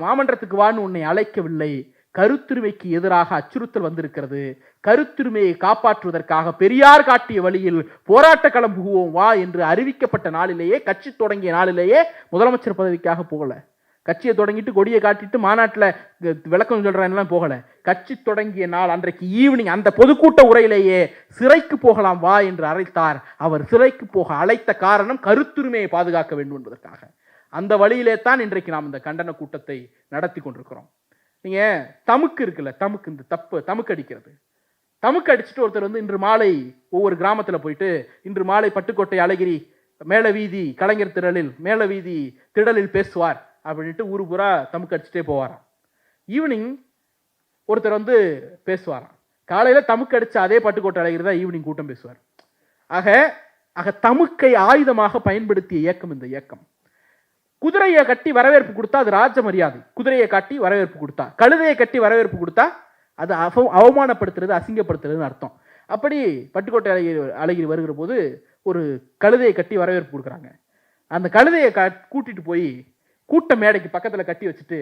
மாமன்றத்துக்கு வான்னு உன்னை அழைக்கவில்லை. கருத்துரிமைக்கு எதிராக அச்சுறுத்தல் வந்திருக்கிறது. கருத்துரிமையை காப்பாற்றுவதற்காக பெரியார் காட்டிய வழியில் போராட்ட களம் புகுவோம் வா என்று அறிவிக்கப்பட்ட நாளிலேயே, கட்சி தொடங்கிய நாளிலேயே முதலமைச்சர் பதவிக்காக போகல. கட்சியை தொடங்கிட்டு கொடியை காட்டிட்டு மாநாட்டில் விளக்கம் சொல்றேன் போகல. கட்சி தொடங்கிய நாள் அன்றைக்கு ஈவினிங் அந்த பொதுக்கூட்ட உரையிலேயே சிறைக்கு போகலாம் வா என்று அழைத்தார். அவர் சிறைக்கு போக அழைத்த காரணம் கருத்துரிமையை பாதுகாக்க வேண்டும் என்பதற்காக. அந்த வழியிலே தான் இன்றைக்கு நாம் இந்த கண்டன கூட்டத்தை நடத்தி கொண்டிருக்கிறோம். நீங்க தமுக்கு இருக்குல்ல, தமுக்கு, இந்த தமுக்கு அடிக்கிறது, தமுக்கு அடிச்சுட்டு ஒருத்தர் வந்து இன்று மாலை ஒவ்வொரு கிராமத்தில் போயிட்டு இன்று மாலை பட்டுக்கோட்டை அழகிரி மேலவீதி கலைஞர் திடலில் மேலவீதி திடலில் பேசுவார் அப்படின்ட்டு ஊரு பூரா தமுக்கு அடிச்சுட்டே போவாராம். ஈவினிங் ஒருத்தர் வந்து பேசுவாராம். காலையில தமுக்கு அடிச்ச அதே பட்டுக்கோட்டை அழகிரி தான் ஈவினிங் கூட்டம் பேசுவார். ஆக தமுக்கை ஆயுதமாக பயன்படுத்திய இயக்கம் இந்த இயக்கம். குதிரையை கட்டி வரவேற்பு கொடுத்தா அது ராஜ மரியாதை. குதிரையை காட்டி வரவேற்பு கொடுத்தா, கழுதையை கட்டி வரவேற்பு கொடுத்தா அது அவமானப்படுத்துறது, அசிங்கப்படுத்துறதுன்னு அர்த்தம். அப்படி பட்டுக்கோட்டை அழகிரி வருகிற போது ஒரு கழுதையை கட்டி வரவேற்பு கொடுக்குறாங்க. அந்த கழுதையை கூட்டிட்டு போய் கூட்ட மேடைக்கு பக்கத்துல கட்டி வச்சுட்டு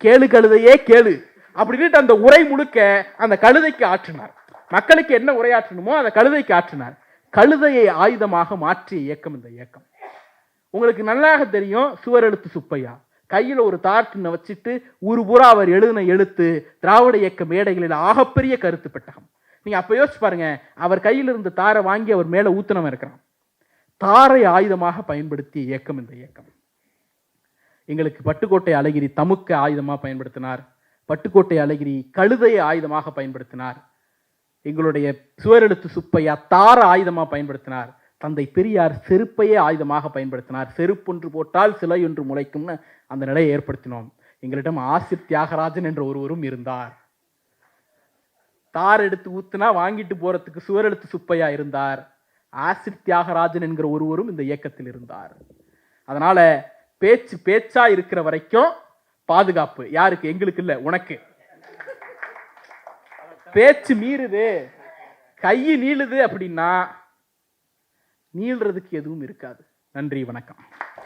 கேளு கழுதையே கேளு அப்படின்னு அந்த உரை முழுக்க அந்த கழுதைக்கு ஆற்றினார். மக்களுக்கு என்ன உரையாற்றணுமோ அந்த கழுதைக்கு ஆற்றினார். கழுதையை ஆயுதமாக மாற்றிய இயக்கம் இந்த இயக்கம். உங்களுக்கு நல்லாக தெரியும், சுவர் எழுத்து சுப்பையா கையில் ஒரு தார்ட்டினை வச்சுட்டு ஊரு பூரா அவர் எழுதின எழுத்து திராவிட இயக்க மேடைகளில் ஆகப்பெரிய கருத்து பெட்டகம். நீங்க அப்ப யோசிச்சு பாருங்க, அவர் கையில் இருந்த தாரை வாங்கி அவர் மேல ஊத்துனவன் இருக்கிறான். தாரை ஆயுதமாக பயன்படுத்திய இயக்கம் இந்த இயக்கம். எங்களுக்கு பட்டுக்கோட்டை அழகிரி தமுக்க ஆயுதமாக பயன்படுத்தினார். பட்டுக்கோட்டை அழகிரி கழுதையை ஆயுதமாக பயன்படுத்தினார். எங்களுடைய சுவரெழுத்து சுப்பையா தார ஆயுதமாக பயன்படுத்தினார். தந்தை பெரியார் செருப்பையே ஆயுதமாக பயன்படுத்தினார். செருப்பொன்று போட்டால் சிலை ஒன்று முளைக்கும்னு அந்த நிலையை ஏற்படுத்தினோம். எங்களிடம் ஆசிர் தியாகராஜன் என்ற ஒருவரும் இருந்தார். தார் எடுத்து ஊத்துனா வாங்கிட்டு போறதுக்கு சுவரெழுத்து சுப்பையா இருந்தார். ஆசிர் தியாகராஜன் என்கிற ஒருவரும் இந்த இயக்கத்தில் இருந்தார். அதனால பேச்சா இருக்கிற வரைக்கும் பாதுகாப்பு யாருக்கு? எங்களுக்கு இல்ல, உனக்கு. பேச்சு மீறுது, கை நீளுது அப்படின்னா நீள்றதுக்கு எதுவும் இருக்காது. நன்றி, வணக்கம்.